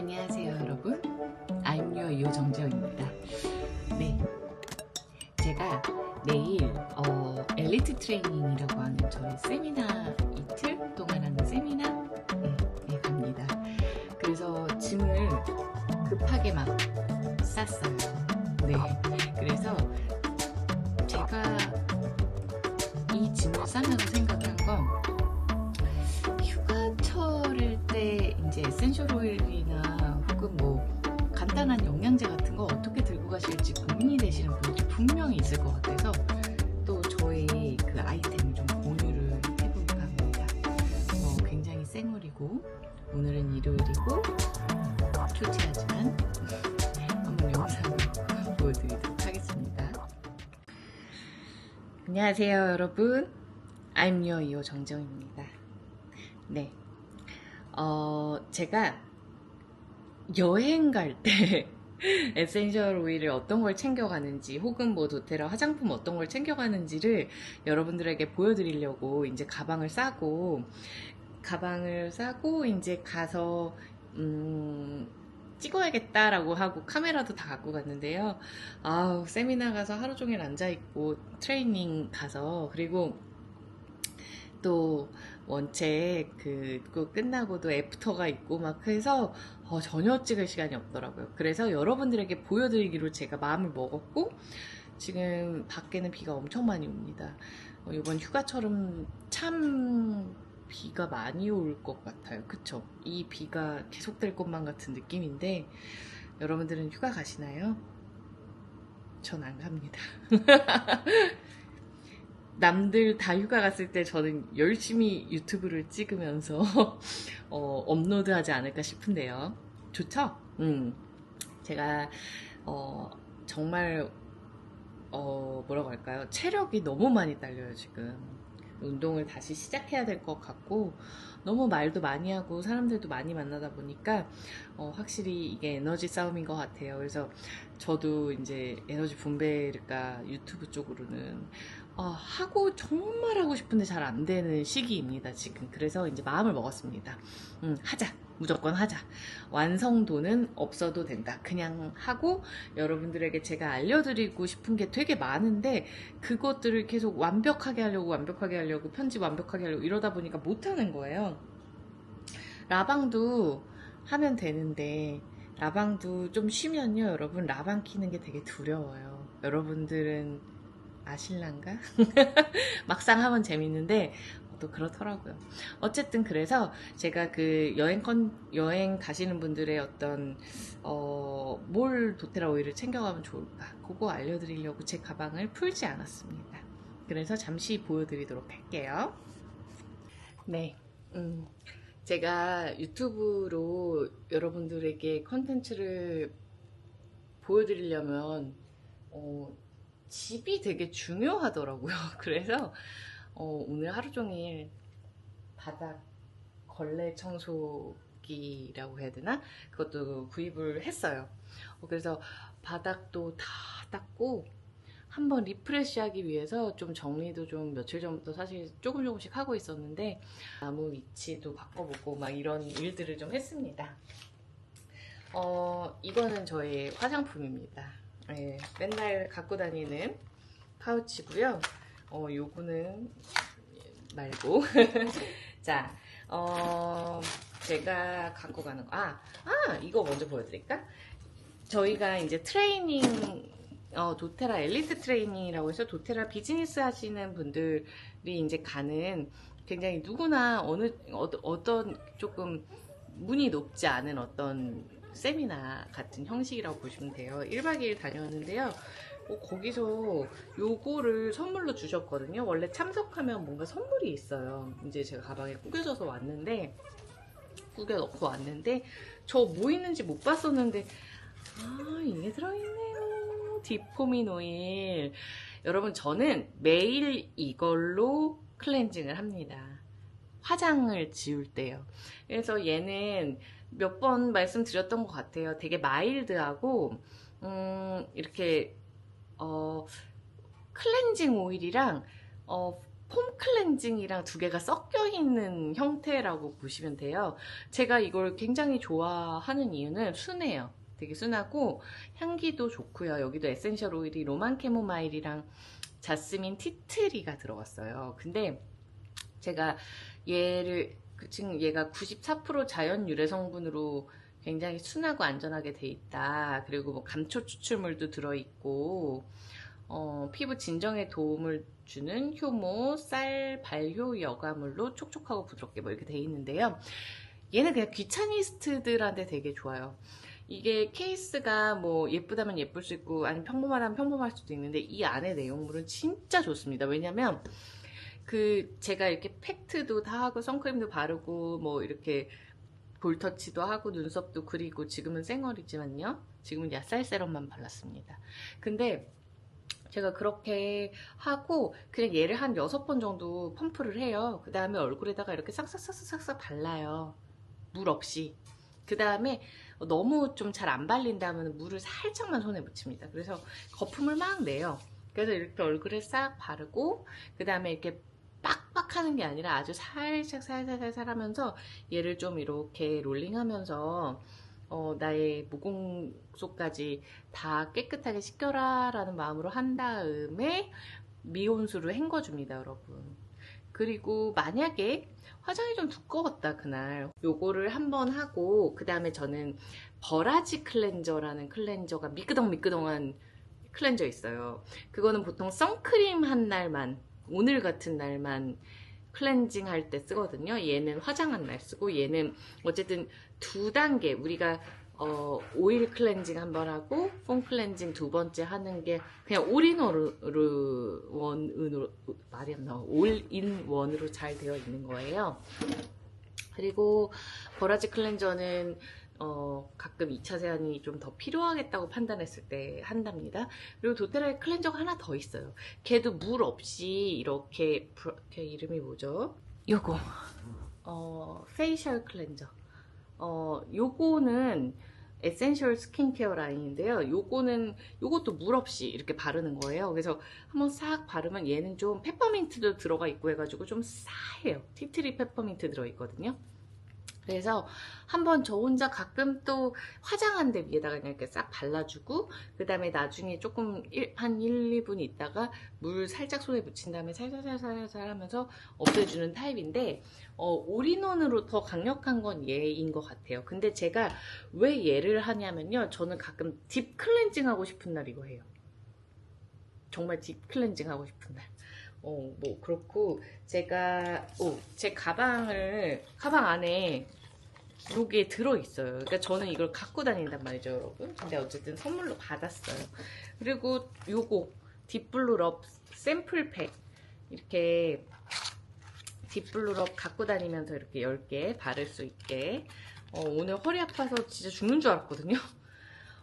안녕하세요 여러분, I'm your 이호정정입니다. 네, 제가 내일 엘리트 트레이닝이라고 하는 저희 세미나, 이틀 동안 하는 세미나 네, 갑니다. 그래서 짐을 급하게 막 쌌어요. 네, 그래서 제가 이 짐을 싸면서 생각한 건, 휴가철일 때 이제 에센셜 오일이나 혹은 뭐 간단한 영양제 같은 거 어떻게 들고 가실지 고민이 되시는 분들이 분명히 있을 것 같아서 또 저희 그 아이템을 좀 공유를 해볼까 합니다. 굉장히 생얼이고 오늘은 일요일이고 초췌하지만 한번 영상을 보여드리도록 하겠습니다. 안녕하세요 여러분, I'm your 이호정정입니다. 네, 제가 여행 갈 때 에센셜 오일을 어떤 걸 챙겨가는지, 혹은 뭐 도테라 화장품 어떤 걸 챙겨가는지를 여러분들에게 보여드리려고 이제 가방을 싸고 이제 가서 찍어야겠다라고 하고 카메라도 다 갖고 갔는데요. 세미나 가서 하루 종일 앉아있고 트레이닝 가서, 그리고 또 원체 그거 끝나고도 애프터가 있고 막 해서 전혀 찍을 시간이 없더라고요. 그래서 여러분들에게 보여드리기로 제가 마음을 먹었고, 지금 밖에는 비가 엄청 많이 옵니다. 이번 휴가처럼 참 비가 많이 올 것 같아요. 그쵸? 이 비가 계속될 것만 같은 느낌인데, 여러분들은 휴가 가시나요? 전 안 갑니다. 남들 다 휴가 갔을 때 저는 열심히 유튜브를 찍으면서 업로드하지 않을까 싶은데요. 좋죠? 제가 정말 뭐라고 할까요? 체력이 너무 많이 딸려요 지금. 운동을 다시 시작해야 될 것 같고, 너무 말도 많이 하고 사람들도 많이 만나다 보니까 확실히 이게 에너지 싸움인 것 같아요. 그래서 저도 이제 에너지 분배가 유튜브 쪽으로는 정말 하고 싶은데 잘 안 되는 시기입니다 지금. 그래서 이제 마음을 먹었습니다. 하자, 무조건 하자. 완성도는 없어도 된다. 그냥 하고, 여러분들에게 제가 알려드리고 싶은 게 되게 많은데 그것들을 계속 완벽하게 하려고 편집 완벽하게 하려고 이러다 보니까 못하는 거예요. 라방도 하면 되는데, 라방도 좀 쉬면요 여러분, 라방 키는 게 되게 두려워요. 여러분들은 아실란가? 막상 하면 재밌는데 또 그렇더라고요. 어쨌든 그래서 제가 그 여행 가시는 분들의 어떤 뭘 도테라 오일을 챙겨가면 좋을까, 그거 알려드리려고 제 가방을 풀지 않았습니다. 그래서 잠시 보여드리도록 할게요. 네, 제가 유튜브로 여러분들에게 컨텐츠를 보여드리려면 집이 되게 중요하더라고요. 그래서 오늘 하루 종일 바닥 걸레 청소기라고 해야 되나? 그것도 구입을 했어요. 그래서 바닥도 다 닦고 한번 리프레시하기 위해서 좀 정리도 좀 며칠 전부터 사실 조금씩 하고 있었는데, 나무 위치도 바꿔보고 막 이런 일들을 좀 했습니다. 이거는 저의 화장품입니다. 네, 맨날 갖고 다니는 파우치고요. 요거는 말고 자, 제가 갖고 가는 거, 이거 먼저 보여드릴까? 저희가 이제 트레이닝, 도테라 엘리트 트레이닝이라고 해서 도테라 비즈니스 하시는 분들이 이제 가는, 굉장히 누구나 어떤 조금 문이 높지 않은 어떤 세미나 같은 형식이라고 보시면 돼요. 1박 2일 다녀왔는데요. 거기서 요거를 선물로 주셨거든요. 원래 참석하면 뭔가 선물이 있어요. 이제 제가 가방에 구겨져서 왔는데, 구겨 넣고 왔는데, 저 뭐 있는지 못 봤었는데, 이게 들어있네요. 디포민 오일. 여러분, 저는 매일 이걸로 클렌징을 합니다. 화장을 지울 때요. 그래서 얘는 몇 번 말씀드렸던 것 같아요. 되게 마일드하고 이렇게 클렌징 오일이랑 폼 클렌징이랑 두 개가 섞여 있는 형태라고 보시면 돼요. 제가 이걸 굉장히 좋아하는 이유는 순해요. 되게 순하고 향기도 좋고요. 여기도 에센셜 오일이 로만 캐모마일이랑 자스민 티트리가 들어갔어요. 근데 제가 얘를 지금 얘가 94% 자연 유래 성분으로 굉장히 순하고 안전하게 돼 있다. 그리고 뭐 감초 추출물도 들어있고 피부 진정에 도움을 주는 효모, 쌀, 발효 여과물로 촉촉하고 부드럽게 뭐 이렇게 돼 있는데요. 얘는 그냥 귀차니스트들한테 되게 좋아요. 이게 케이스가 뭐 예쁘다면 예쁠 수 있고 아니면 평범하다면 평범할 수도 있는데 이 안에 내용물은 진짜 좋습니다. 왜냐면 제가 이렇게 팩트도 다 하고 선크림도 바르고 뭐 이렇게 볼터치도 하고 눈썹도 그리고 지금은 쌩얼이지만요. 지금은 야살 세럼만 발랐습니다. 근데 제가 그렇게 하고 그냥 얘를 한 6번 정도 펌프를 해요. 그 다음에 얼굴에다가 이렇게 싹싹싹싹 발라요. 물 없이. 그 다음에 너무 좀 잘 안 발린다면 물을 살짝만 손에 묻힙니다. 그래서 거품을 막 내요. 그래서 이렇게 얼굴에 싹 바르고 그 다음에 이렇게 빡빡 하는 게 아니라 아주 살짝 살살 하면서 얘를 좀 이렇게 롤링하면서 나의 모공 속까지 다 깨끗하게 씻겨라 라는 마음으로 한 다음에 미온수로 헹궈줍니다, 여러분. 그리고 만약에 화장이 좀 두꺼웠다 그날 요거를 한번 하고 그 다음에 저는 버라지 클렌저라는 클렌저가 미끄덩미끄덩한 클렌저 있어요. 그거는 보통 선크림 한 날만, 오늘 같은 날만 클렌징 할 때 쓰거든요. 얘는 화장한 날 쓰고 얘는 어쨌든 2단계 우리가 오일 클렌징 한번 하고 폼 클렌징 2번째 하는 게 그냥 올인원으로 말이 안 나와. 올인원으로 잘 되어 있는 거예요. 그리고 버라지 클렌저는 가끔 2차 세안이 좀 더 필요하겠다고 판단했을 때 한답니다. 그리고 도테라의 클렌저가 하나 더 있어요. 걔도 물 없이 이렇게 걔 이름이 뭐죠? 요거 페이셜 클렌저. 요거는 에센셜 스킨케어 라인인데요. 요것도 물 없이 이렇게 바르는 거예요. 그래서 한번 싹 바르면 얘는 좀 페퍼민트도 들어가 있고 해가지고 좀 싸해요. 티트리 페퍼민트 들어있거든요. 그래서 한번 저 혼자 가끔 또 화장한 데 위에다가 그냥 이렇게 싹 발라주고 그 다음에 나중에 조금 한 1, 2분 있다가 물 살짝 손에 묻힌 다음에 살살살살 하면서 없애주는 타입인데 올인원으로 더 강력한 건 얘인 것 같아요. 근데 제가 왜 얘를 하냐면요. 저는 가끔 딥 클렌징 하고 싶은 날 이거 해요. 정말 딥 클렌징 하고 싶은 날. 뭐 그렇고 제가 제 가방 안에 요게 들어있어요. 그러니까 저는 이걸 갖고 다닌단 말이죠, 여러분. 근데 어쨌든 선물로 받았어요. 그리고 요거 딥블루럽 샘플팩 이렇게 딥블루럽 갖고 다니면서 이렇게 10개 바를 수 있게 오늘 허리 아파서 진짜 죽는 줄 알았거든요.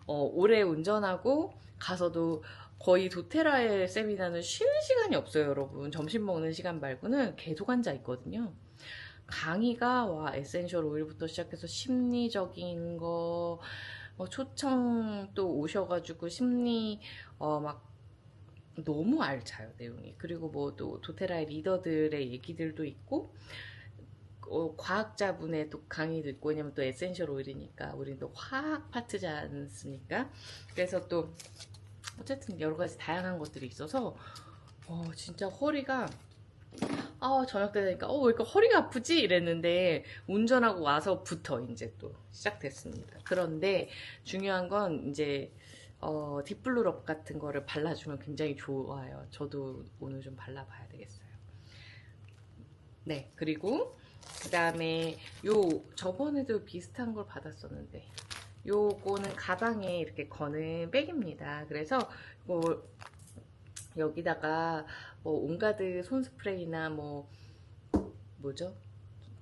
오래 운전하고 가서도 거의 도테라의 세미나는 쉬는 시간이 없어요, 여러분. 점심 먹는 시간 말고는 계속 앉아 있거든요. 강의가 에센셜 오일부터 시작해서 심리적인 거 초청 또 오셔가지고 심리 막 너무 알차요, 내용이. 그리고 뭐 또 도테라의 리더들의 얘기들도 있고 과학자분의 또 강의도 있고, 왜냐면 또 에센셜 오일이니까 우리는 또 화학 파트지 않습니까? 그래서 또 어쨌든 여러 가지 다양한 것들이 있어서 진짜 허리가 저녁 때 되니까 왜 이렇게 허리가 아프지? 이랬는데 운전하고 와서부터 이제 또 시작됐습니다. 그런데 중요한 건 이제 딥블루럽 같은 거를 발라주면 굉장히 좋아요. 저도 오늘 좀 발라봐야 되겠어요. 네, 그리고 그 다음에 저번에도 비슷한 걸 받았었는데 요거는 가방에 이렇게 거는 백입니다. 그래서 여기다가 온갖 손 스프레이나 뭐죠?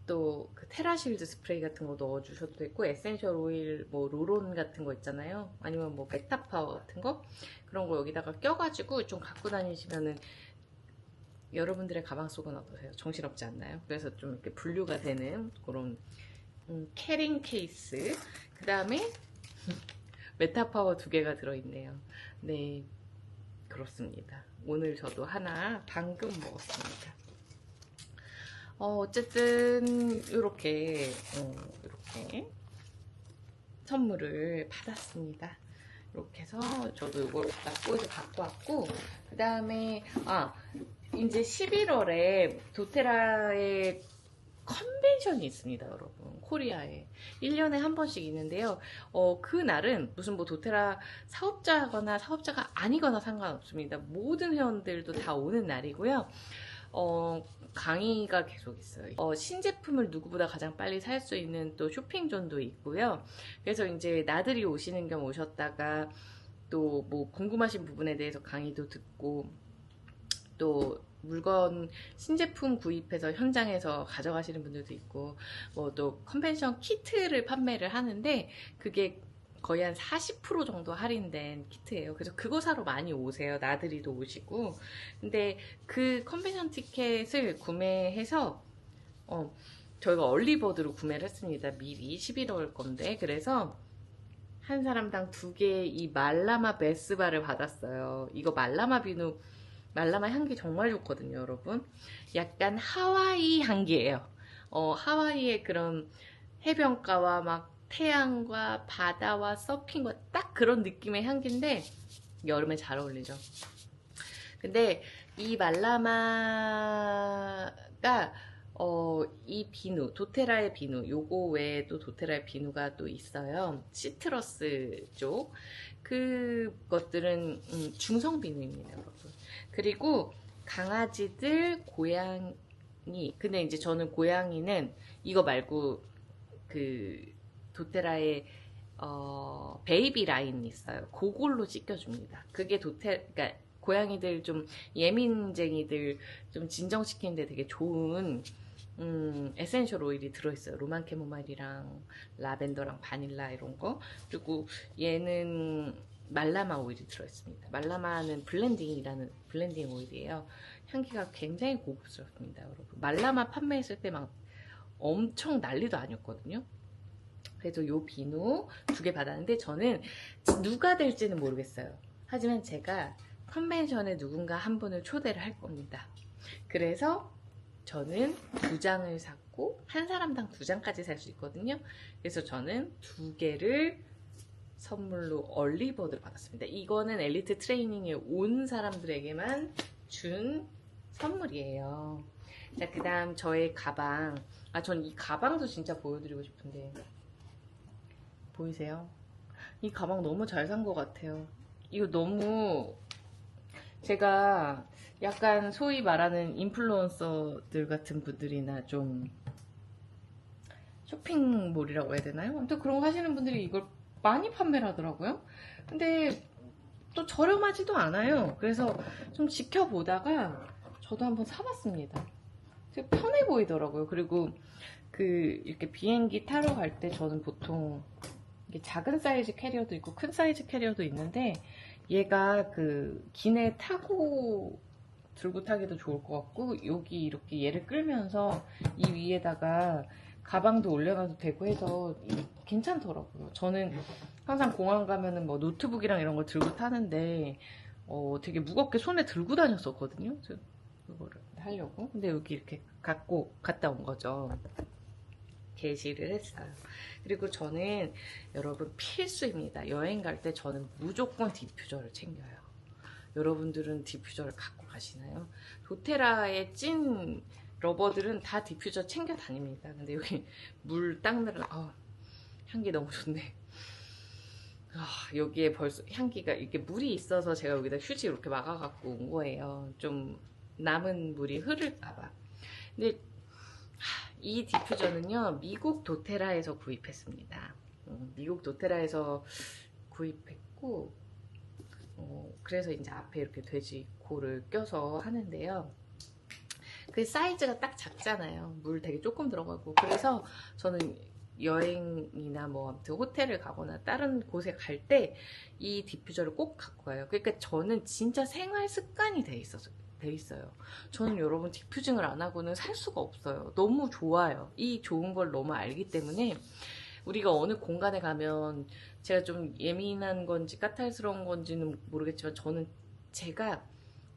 또 그 테라실드 스프레이 같은 거 넣어주셔도 되고 에센셜 오일 로론 같은 거 있잖아요. 아니면 메타파워 같은 거 그런 거 여기다가 껴가지고 좀 갖고 다니시면은 여러분들의 가방 속은 어떠세요? 정신없지 않나요? 그래서 좀 이렇게 분류가 되는 그런 캐링 케이스. 그 다음에 메타파워 2개가 들어있네요. 네, 그렇습니다. 오늘 저도 하나 방금 먹었습니다. 어쨌든 이렇게 이렇게 선물을 받았습니다. 이렇게 해서 저도 이걸 받았고 이제 갖고 왔고, 그 다음에 이제 11월에 도테라의 컨벤션이 있습니다, 여러분. 코리아에 1년에 한 번씩 있는데요. 그날은 무슨 뭐 도테라 사업자거나 사업자가 아니거나 상관없습니다. 모든 회원들도 다 오는 날이고요. 강의가 계속 있어요. 신제품을 누구보다 가장 빨리 살 수 있는 또 쇼핑존도 있고요. 그래서 이제 나들이 오시는 겸 오셨다가 또 뭐 궁금하신 부분에 대해서 강의도 듣고, 또 물건 신제품 구입해서 현장에서 가져가시는 분들도 있고, 뭐 또 컨벤션 키트를 판매를 하는데 그게 거의 한 40% 정도 할인된 키트예요. 그래서 그거 사러 많이 오세요. 나들이도 오시고. 근데 그 컨벤션 티켓을 구매해서 저희가 얼리버드로 구매를 했습니다. 미리 11월 건데. 그래서 한 사람당 2개의 이 말라마 베스바를 받았어요. 이거 말라마 비누, 말라마 향기 정말 좋거든요, 여러분. 약간 하와이 향기예요. 하와이의 그런 해변가와 막 태양과 바다와 서핑과 딱 그런 느낌의 향기인데 여름에 잘 어울리죠. 근데 이 말라마가 이 비누, 도테라의 비누, 요거 외에 또 도테라의 비누가 또 있어요. 시트러스 쪽. 그것들은 중성 비누입니다, 여러분. 그리고 강아지들, 고양이. 근데 이제 저는 고양이는 이거 말고 그 도테라의 베이비 라인이 있어요. 그걸로 씻겨줍니다. 그게 그러니까 고양이들 좀 예민쟁이들 좀 진정시키는데 되게 좋은 에센셜 오일이 들어있어요. 로만 캐모마일이랑 라벤더랑 바닐라 이런 거. 그리고 얘는 말라마 오일이 들어있습니다. 말라마는 블렌딩 오일이에요. 향기가 굉장히 고급스럽습니다, 여러분. 말라마 판매했을 때 막 엄청 난리도 아니었거든요. 그래서 요 비누 2개 받았는데 저는 누가 될지는 모르겠어요. 하지만 제가 컨벤션에 누군가 한 분을 초대를 할 겁니다. 그래서 저는 2장을 샀고 한 사람당 2장까지 살 수 있거든요. 그래서 저는 2개를 선물로 얼리버드를 받았습니다. 이거는 엘리트 트레이닝에 온 사람들에게만 준 선물이에요. 자, 그 다음 저의 가방. 전 이 가방도 진짜 보여드리고 싶은데 보이세요? 이 가방 너무 잘 산 것 같아요. 이거 너무 제가 약간 소위 말하는 인플루언서들 같은 분들이나 좀 쇼핑몰이라고 해야 되나요? 아무튼 그런 거 하시는 분들이 이걸 많이 판매를 하더라고요. 근데 또 저렴하지도 않아요. 그래서 좀 지켜보다가 저도 한번 사봤습니다. 되게 편해 보이더라고요. 그리고 이렇게 비행기 타러 갈 때 저는 보통 이게 작은 사이즈 캐리어도 있고 큰 사이즈 캐리어도 있는데 얘가 기내 타고 들고 타기도 좋을 것 같고, 여기 이렇게 얘를 끌면서 이 위에다가 가방도 올려놔도 되고 해서 괜찮더라고요. 저는 항상 공항 가면은 뭐 노트북이랑 이런 걸 들고 타는데 되게 무겁게 손에 들고 다녔었거든요. 그거를 하려고. 근데 여기 이렇게 갔다 온 거죠. 게시를 했어요. 그리고 저는 여러분 필수입니다. 여행 갈 때 저는 무조건 디퓨저를 챙겨요. 여러분들은 디퓨저를 갖고 가시나요? 도테라의 찐 러버들은 다 디퓨저 챙겨 다닙니다. 근데 여기 물 닦느라 향기 너무 좋네. 여기에 벌써 향기가, 이게 물이 있어서 제가 여기다 휴지 이렇게 막아갖고 온 거예요. 좀 남은 물이 흐를까봐. 근데 이 디퓨저는요, 미국 도테라에서 구입했습니다. 미국 도테라에서 구입했고, 그래서 이제 앞에 이렇게 돼지코를 껴서 하는데요. 그 사이즈가 딱 작잖아요. 물 되게 조금 들어가고. 그래서 저는 여행이나 뭐 아무튼 호텔을 가거나 다른 곳에 갈 때 이 디퓨저를 꼭 갖고 가요. 그러니까 저는 진짜 생활 습관이 돼 있어요. 저는 여러분 디퓨징을 안 하고는 살 수가 없어요. 너무 좋아요. 이 좋은 걸 너무 알기 때문에 우리가 어느 공간에 가면, 제가 좀 예민한 건지 까탈스러운 건지는 모르겠지만 저는 제가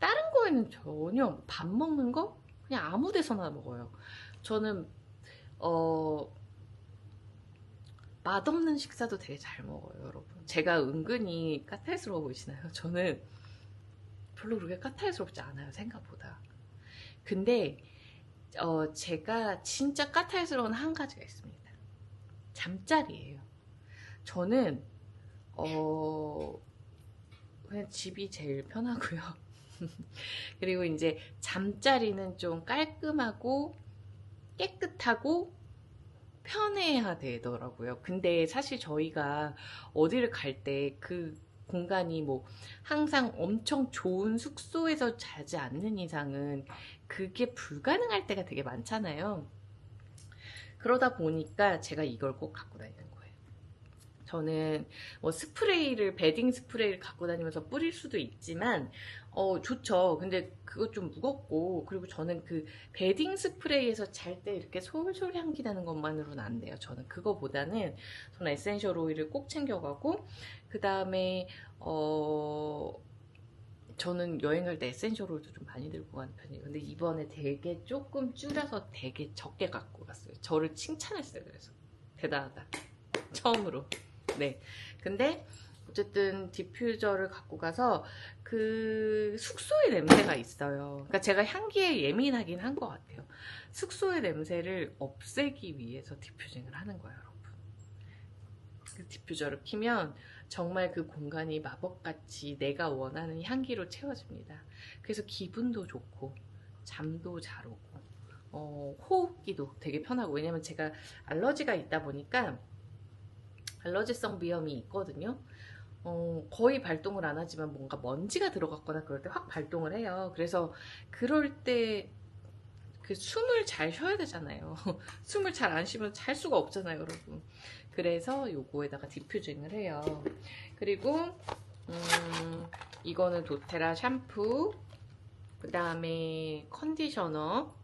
다른 거에는 전혀, 밥 먹는 거 그냥 아무 데서나 먹어요. 저는 맛없는 식사도 되게 잘 먹어요, 여러분. 제가 은근히 까탈스러워 보이시나요? 저는 별로 그렇게 까탈스럽지 않아요, 생각보다. 근데 제가 진짜 까탈스러운 한 가지가 있습니다. 잠자리예요. 저는 그냥 집이 제일 편하고요. 그리고 이제 잠자리는 좀 깔끔하고 깨끗하고 편해야 되더라고요. 근데 사실 저희가 어디를 갈 때 그 공간이 뭐 항상 엄청 좋은 숙소에서 자지 않는 이상은 그게 불가능할 때가 되게 많잖아요. 그러다 보니까 제가 이걸 꼭 갖고 다니는 거예요. 저는 뭐 스프레이를, 베딩 스프레이를 갖고 다니면서 뿌릴 수도 있지만 좋죠. 근데 그거 좀 무겁고, 그리고 저는 그 베딩 스프레이에서 잘 때 이렇게 솔솔 향기 나는 것만으로는 안 돼요. 저는 그거보다는 저는 에센셜 오일을 꼭 챙겨가고, 그 다음에 저는 여행 갈 때 에센셜 오일도 좀 많이 들고 가는 편이에요. 근데 이번에 되게 조금 줄여서 되게 적게 갖고 갔어요. 저를 칭찬했어요. 그래서 대단하다. 처음으로. 네. 근데 어쨌든 디퓨저를 갖고 가서 그 숙소의 냄새가 있어요. 그러니까 제가 향기에 예민하긴 한 것 같아요. 숙소의 냄새를 없애기 위해서 디퓨징을 하는 거예요, 여러분. 그 디퓨저를 키면 정말 그 공간이 마법같이 내가 원하는 향기로 채워집니다. 그래서 기분도 좋고 잠도 잘 오고 호흡기도 되게 편하고, 왜냐면 제가 알러지가 있다 보니까 알러지성 비염이 있거든요. 거의 발동을 안 하지만 뭔가 먼지가 들어갔거나 그럴 때 확 발동을 해요. 그래서 그럴 때 그 숨을 잘 쉬어야 되잖아요. 숨을 잘 안 쉬면 잘 수가 없잖아요, 여러분. 그래서 요거에다가 디퓨징을 해요. 그리고 이거는 도테라 샴푸, 그 다음에 컨디셔너,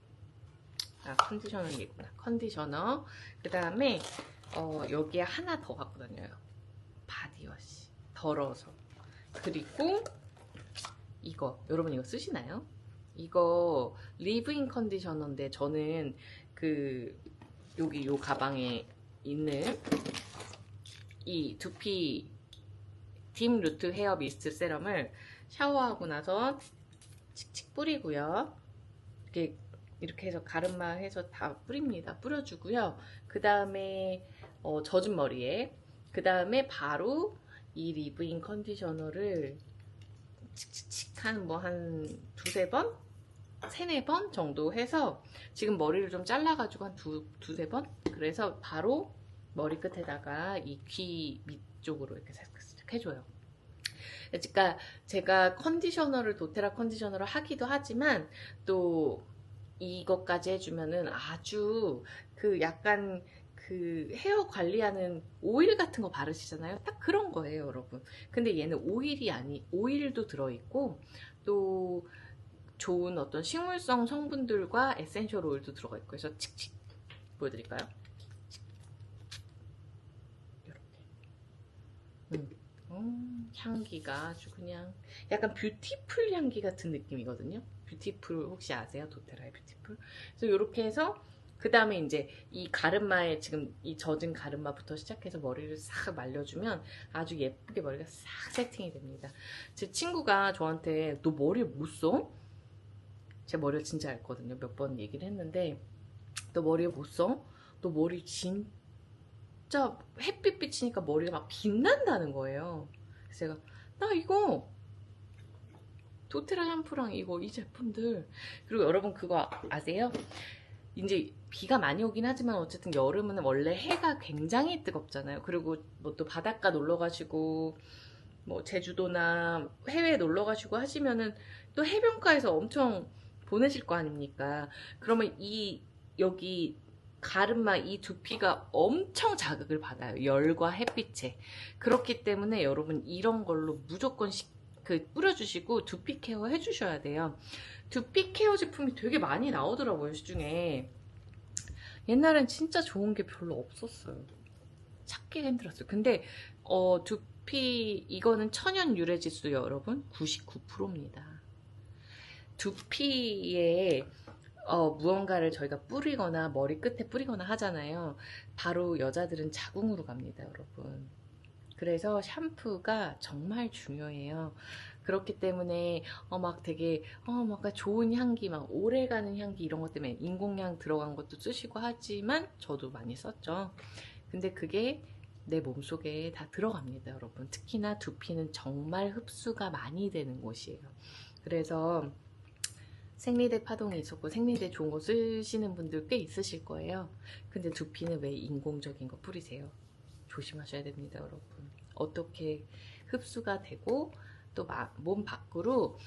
컨디셔너는 이구나. 컨디셔너, 그 다음에 여기에 하나 더 갖고 다녀요. 바디워시 덜어서. 그리고 이거, 여러분 이거 쓰시나요? 이거 리브인 컨디셔너인데, 저는 그 여기 요 가방에 있는 이 두피 딥 루트 헤어 미스트 세럼을 샤워하고 나서 칙칙 뿌리고요. 이렇게 해서 가르마 해서 다 뿌립니다. 뿌려주고요. 그 다음에 젖은 머리에, 그 다음에 바로 이 리브인 컨디셔너를 칙칙칙 한 두세 번? 세네 번 정도 해서, 지금 머리를 좀 잘라가지고 한 두세 번? 그래서 바로 머리 끝에다가 이 귀 밑쪽으로 이렇게 살짝 해줘요. 그러니까 제가 컨디셔너를, 도테라 컨디셔너를 하기도 하지만 또 이것까지 해주면은 아주 그 약간 그 헤어 관리하는 오일 같은 거 바르시잖아요. 딱 그런 거예요, 여러분. 근데 얘는 오일도 들어있고 또 좋은 어떤 식물성 성분들과 에센셜 오일도 들어가 있고 해서 칙칙 보여드릴까요? 이렇게. 향기가 아주 그냥 약간 뷰티풀 향기 같은 느낌이거든요. 뷰티풀 혹시 아세요? 도테라의 뷰티풀. 그래서 이렇게 해서 그 다음에 이제 이 가르마에, 지금 이 젖은 가르마부터 시작해서 머리를 싹 말려주면 아주 예쁘게 머리가 싹 세팅이 됩니다. 제 친구가 저한테 너 머리 못 써? 제 머리를 진짜 얇거든요. 몇 번 얘기를 했는데 너 머리 못 써? 너 머리 진짜 햇빛 비치니까 머리가 막 빛난다는 거예요. 그래서 제가 나 이거 도테라 샴푸랑 이 제품들, 그리고 여러분 그거 아세요? 이제 비가 많이 오긴 하지만 어쨌든 여름은 원래 해가 굉장히 뜨겁잖아요. 그리고 뭐 또 바닷가 놀러 가시고 뭐 제주도나 해외에 놀러 가시고 하시면은 또 해변가에서 엄청 보내실 거 아닙니까? 그러면 여기 가르마 이 두피가 엄청 자극을 받아요. 열과 햇빛에. 그렇기 때문에 여러분 이런 걸로 무조건 뿌려주시고 두피 케어 해주셔야 돼요. 두피 케어 제품이 되게 많이 나오더라고요, 시중에. 옛날엔 진짜 좋은 게 별로 없었어요. 찾기가 힘들었어요. 근데 이거는 천연 유래 지수요, 여러분. 99%입니다. 두피에 무언가를 저희가 뿌리거나 머리 끝에 뿌리거나 하잖아요. 바로 여자들은 자궁으로 갑니다, 여러분. 그래서 샴푸가 정말 중요해요. 그렇기 때문에 막 되게 뭔가 좋은 향기, 막 오래가는 향기 이런 것 때문에 인공향 들어간 것도 쓰시고 하지만 저도 많이 썼죠. 근데 그게 내 몸속에 다 들어갑니다, 여러분. 특히나 두피는 정말 흡수가 많이 되는 곳이에요. 그래서 생리대 파동이 있었고 생리대 좋은 거 쓰시는 분들 꽤 있으실 거예요. 근데 두피는 왜 인공적인 거 뿌리세요? 조심하셔야 됩니다, 여러분. 어떻게 흡수가 되고 또 몸 밖으로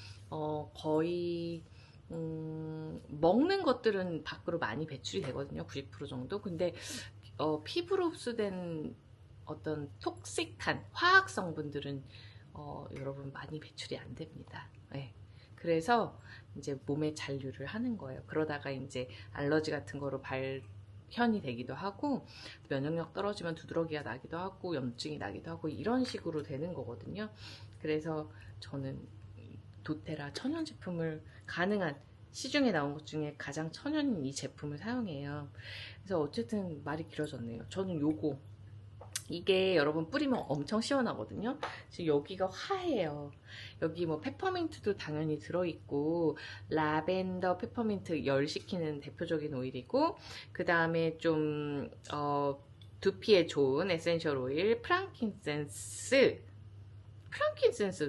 거의 먹는 것들은 밖으로 많이 배출이 되거든요. 90% 정도. 근데 피부로 흡수된 어떤 톡식한 화학 성분들은 여러분 많이 배출이 안 됩니다. 네. 그래서 이제 몸에 잔류를 하는 거예요. 그러다가 이제 알러지 같은 거로 발현이 되기도 하고 면역력 떨어지면 두드러기가 나기도 하고 염증이 나기도 하고 이런 식으로 되는 거거든요. 그래서 저는 도테라 천연 제품을 가능한 시중에 나온 것 중에 가장 천연인 이 제품을 사용해요. 그래서 어쨌든 말이 길어졌네요. 저는 요거 이게 여러분 뿌리면 엄청 시원하거든요. 지금 여기가 화해요. 여기 뭐 페퍼민트도 당연히 들어있고 라벤더 페퍼민트 열시키는 대표적인 오일이고 그 다음에 좀 두피에 좋은 에센셜 오일 프랑킨센스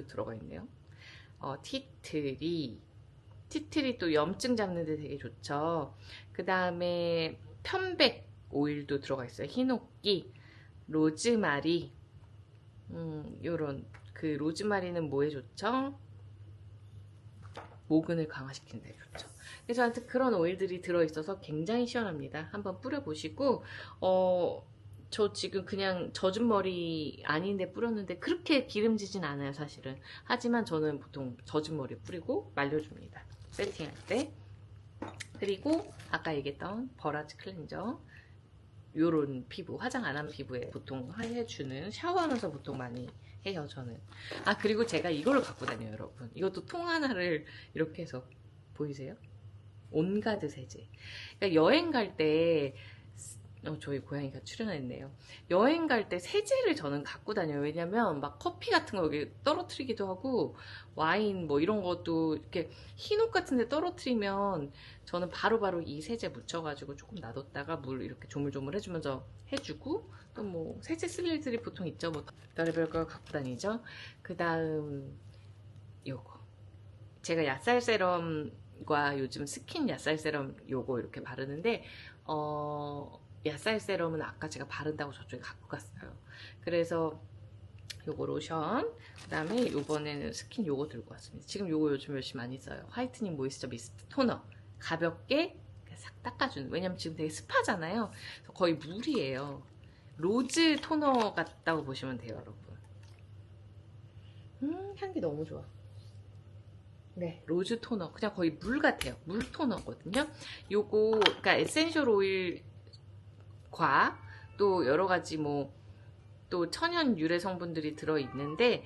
들어가 있네요. 티트리 또 염증 잡는 데 되게 좋죠. 그 다음에 편백 오일도 들어가 있어요. 히노키 로즈마리 요런 그 로즈마리는 뭐에 좋죠? 모근을 강화시키는 데 좋죠. 그래서 저한테 그런 오일들이 들어있어서 굉장히 시원합니다. 한번 뿌려보시고 저 지금 그냥 젖은 머리 아닌데 뿌렸는데 그렇게 기름지진 않아요, 사실은. 하지만 저는 보통 젖은 머리 뿌리고 말려줍니다, 세팅할 때. 그리고 아까 얘기했던 버라즈 클렌저, 요런 피부, 화장 안 한 피부에 보통 해주는, 샤워하면서 보통 많이 해요, 저는. 그리고 제가 이걸 갖고 다녀요, 여러분. 이것도 통 하나를 이렇게 해서, 보이세요? 온가드 세제. 그러니까 여행 갈 때, 저희 고양이가 출연했네요. 여행 갈 때 세제를 저는 갖고 다녀요. 왜냐면 막 커피 같은 거 여기 떨어뜨리기도 하고 와인 뭐 이런 것도 이렇게 흰옷 같은 데 떨어뜨리면 저는 바로바로 이 세제 묻혀가지고 조금 놔뒀다가 물 이렇게 조물조물 해주면서 해주고 또 뭐 세제 쓸 일들이 보통 있죠. 뭐 별의별 걸 갖고 다니죠. 그 다음 요거 제가 야살 세럼과 요즘 스킨 야살 세럼 요거 이렇게 바르는데 야살 세럼은 아까 제가 바른다고 저쪽에 갖고 갔어요. 그래서 요거 로션, 그 다음에 요번에는 스킨 요거 들고 왔습니다. 지금 요거 요즘 열심히 많이 써요. 화이트닝 모이스처 미스트 토너. 가볍게 싹 닦아주는. 왜냐면 지금 되게 습하잖아요. 거의 물이에요. 로즈 토너 같다고 보시면 돼요, 여러분. 향기 너무 좋아. 네, 로즈 토너. 그냥 거의 물 같아요. 물 토너거든요. 요거, 그러니까 에센셜 오일 과 또 여러 가지 뭐 또 천연 유래 성분들이 들어 있는데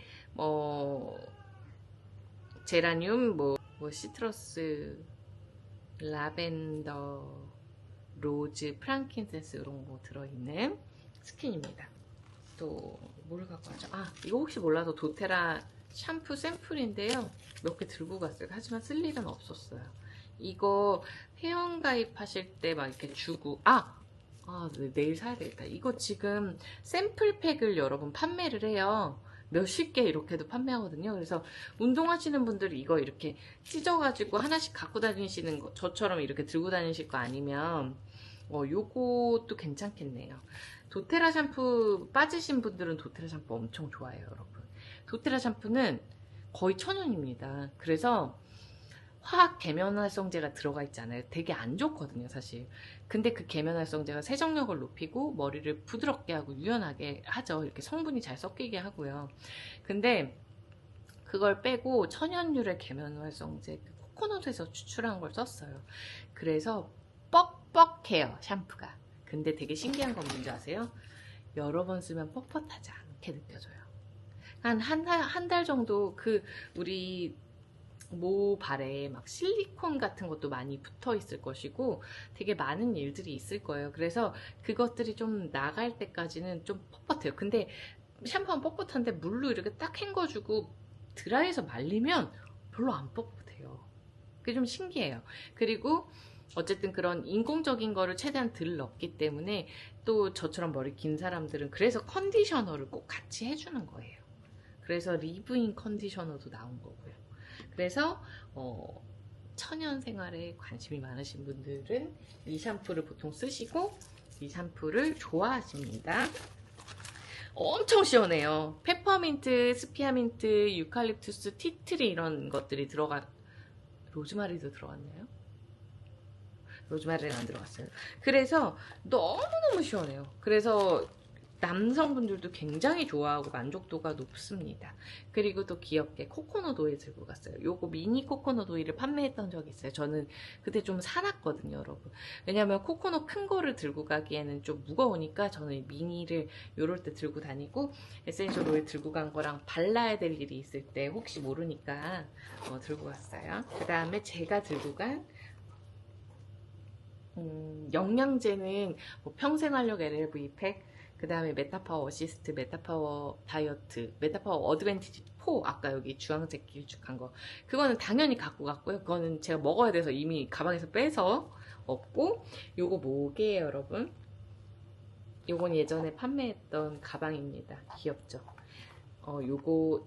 제라늄 뭐 시트러스 라벤더 로즈 프랑킨센스 이런 거 들어 있는 스킨입니다. 또 뭘 갖고 가죠? 이거 혹시 몰라서 도테라 샴푸 샘플인데요. 몇 개 들고 갔어요. 하지만 쓸 일은 없었어요. 이거 회원 가입하실 때 막 이렇게 주고 네, 내일 사야 되겠다. 이거 지금 샘플팩을 여러분 판매를 해요. 몇십 개 이렇게도 판매하거든요. 그래서 운동하시는 분들이 이거 이렇게 찢어가지고 하나씩 갖고 다니시는 거, 저처럼 이렇게 들고 다니실 거 아니면 요것도 괜찮겠네요. 도테라 샴푸 빠지신 분들은 도테라 샴푸 엄청 좋아해요, 여러분. 도테라 샴푸는 거의 천연입니다. 그래서 화학 계면활성제가 들어가 있잖아요. 되게 안 좋거든요, 사실. 근데 그 계면활성제가 세정력을 높이고 머리를 부드럽게 하고 유연하게 하죠. 이렇게 성분이 잘 섞이게 하고요. 근데 그걸 빼고 천연유래 계면활성제 코코넛에서 추출한 걸 썼어요. 그래서 뻑뻑해요, 샴푸가. 근데 되게 신기한 건 뭔지 아세요? 여러 번 쓰면 뻣뻣하지 않게 느껴져요. 한 달 정도 우리 모발에 막 실리콘 같은 것도 많이 붙어 있을 것이고 되게 많은 일들이 있을 거예요. 그래서 그것들이 좀 나갈 때까지는 좀 뻣뻣해요. 근데 샴푸는 뻣뻣한데 물로 이렇게 딱 헹궈주고 드라이해서 말리면 별로 안 뻣뻣해요. 그게 좀 신기해요. 그리고 어쨌든 그런 인工적인 거를 최대한 덜 넣기 때문에 또 저처럼 머리 긴 사람들은 그래서 컨디셔너를 꼭 같이 해주는 거예요. 그래서 리브인 컨디셔너도 나온 거고요. 그래서 천연 생활에 관심이 많으신 분들은 이 샴푸를 보통 쓰시고 이 샴푸를 좋아하십니다. 엄청 시원해요. 페퍼민트, 스피아민트, 유칼립투스, 티트리 이런 것들이 로즈마리도 들어갔나요? 로즈마리는 안 들어갔어요. 그래서 너무너무 시원해요. 그래서 남성분들도 굉장히 좋아하고 만족도가 높습니다. 그리고 또 귀엽게 코코넛 오일 들고 갔어요. 요거 미니 코코넛 오일을 판매했던 적이 있어요. 저는 그때 좀 사놨거든요, 여러분. 왜냐면 코코넛 큰 거를 들고 가기에는 좀 무거우니까 저는 미니를 요럴 때 들고 다니고 에센셜 오일 들고 간 거랑 발라야 될 일이 있을 때 혹시 모르니까 들고 갔어요. 그 다음에 제가 들고 간 영양제는 뭐 평생활력 LLV 팩, 그 다음에 메타파워 어시스트, 메타파워 다이어트, 메타파워 어드밴티지 4, 아까 여기 주황색 길쭉한 거, 그거는 당연히 갖고 갔고요. 그거는 제가 먹어야 돼서 이미 가방에서 빼서 없고, 요거 뭐게요, 여러분? 요건 예전에 판매했던 가방입니다. 귀엽죠? 요거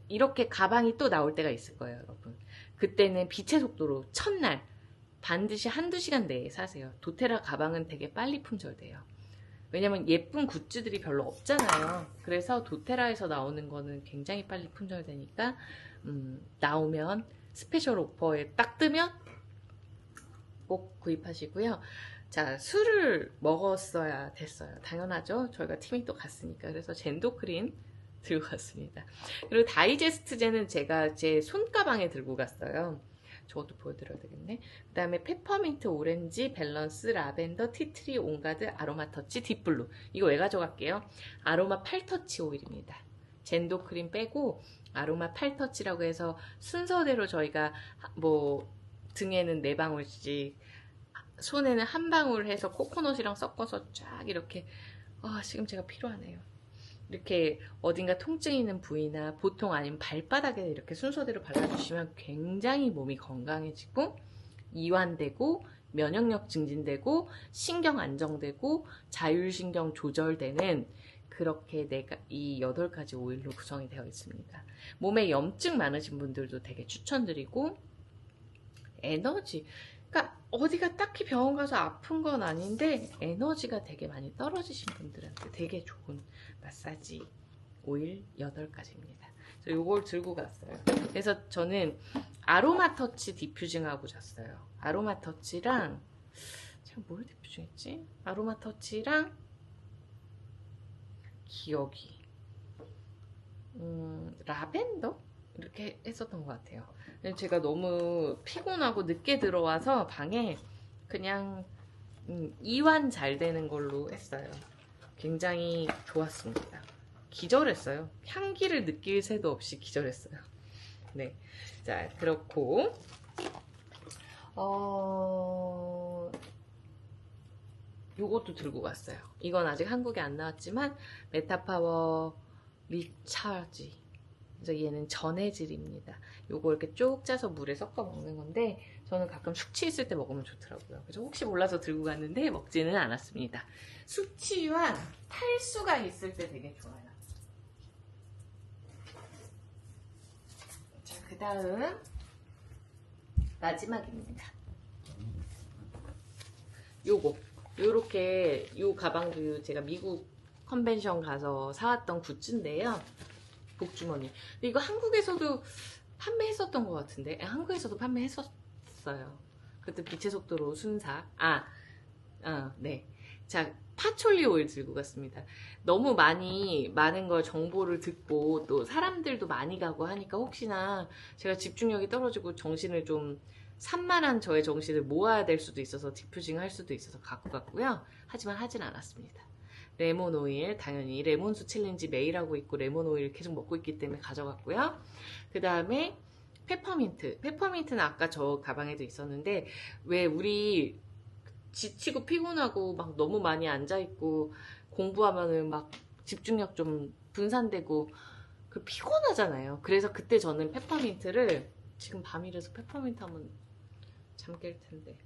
이렇게 가방이 또 나올 때가 있을 거예요, 여러분. 그때는 빛의 속도로 첫날 반드시 한두 시간 내에 사세요. 도테라 가방은 되게 빨리 품절돼요. 왜냐면 예쁜 굿즈들이 별로 없잖아요. 그래서 도테라에서 나오는 거는 굉장히 빨리 품절되니까 나오면 스페셜 오퍼에 딱 뜨면 꼭 구입하시고요. 자, 술을 먹었어야 됐어요. 당연하죠. 저희가 팀이 또 갔으니까. 그래서 젠도크린 들고 갔습니다. 그리고 다이제스트제는 제가 제 손가방에 들고 갔어요. 저것도 보여드려야 되겠네. 그 다음에 페퍼민트, 오렌지, 밸런스, 라벤더, 티트리, 온가드, 아로마 터치, 딥블루. 이거 왜 가져갈게요? 아로마 8터치 오일입니다. 젠도크림 빼고 아로마 8터치라고 해서 순서대로 저희가 뭐 등에는 4방울씩, 손에는 1방울 해서 코코넛이랑 섞어서 쫙 이렇게 지금 제가 필요하네요. 이렇게 어딘가 통증 있는 부위나 보통 아니면 발바닥에 이렇게 순서대로 발라주시면 굉장히 몸이 건강해지고 이완되고 면역력 증진되고 신경 안정되고 자율신경 조절되는, 그렇게 이 8가지 오일로 구성이 되어 있습니다. 몸에 염증 많으신 분들도 되게 추천드리고, 에너지, 그러니까 어디가 딱히 병원 가서 아픈 건 아닌데 에너지가 되게 많이 떨어지신 분들한테 되게 좋은 마사지 오일 8가지입니다. 그래서 이걸 들고 갔어요. 그래서 저는 아로마 터치 디퓨징하고 잤어요. 아로마 터치랑 제가 뭘 디퓨징했지? 아로마 터치랑 기억이 라벤더? 이렇게 했었던 것 같아요. 제가 너무 피곤하고 늦게 들어와서 방에 그냥 이완 잘 되는 걸로 했어요. 굉장히 좋았습니다. 기절했어요. 향기를 느낄 새도 없이 기절했어요. 네, 자, 그렇고 요것도 들고 갔어요. 이건 아직 한국에 안 나왔지만 메타파워 리차지. 그래서 얘는 전해질입니다. 요거 이렇게 쭉 짜서 물에 섞어 먹는 건데 저는 가끔 숙취 있을 때 먹으면 좋더라고요. 그래서 혹시 몰라서 들고 갔는데 먹지는 않았습니다. 숙취와 탈수가 있을 때 되게 좋아요. 자, 그 다음 마지막입니다. 요렇게 요 가방도 제가 미국 컨벤션 가서 사왔던 굿즈인데요. 복주머니. 근데 이거 한국에서도 판매했었던 것 같은데, 한국에서도 판매했었어요. 그때 빛의 속도로 순사. 네. 자, 파촐리 오일 들고 갔습니다. 너무 많은 걸 정보를 듣고 또 사람들도 많이 가고 하니까 혹시나 제가 집중력이 떨어지고 정신을 좀 산만한 저의 정신을 모아야 될 수도 있어서 디퓨징 할 수도 있어서 갖고 갔고요. 하지만 하진 않았습니다. 레몬 오일, 당연히 레몬수 챌린지 매일 하고 있고 레몬 오일 계속 먹고 있기 때문에 가져갔고요. 그 다음에 페퍼민트는 아까 저 가방에도 있었는데, 왜 우리 지치고 피곤하고 막 너무 많이 앉아있고 공부하면은 막 집중력 좀 분산되고 그 피곤하잖아요. 그래서 그때 저는 페퍼민트를, 지금 밤이라서 페퍼민트 하면 잠 깰 텐데,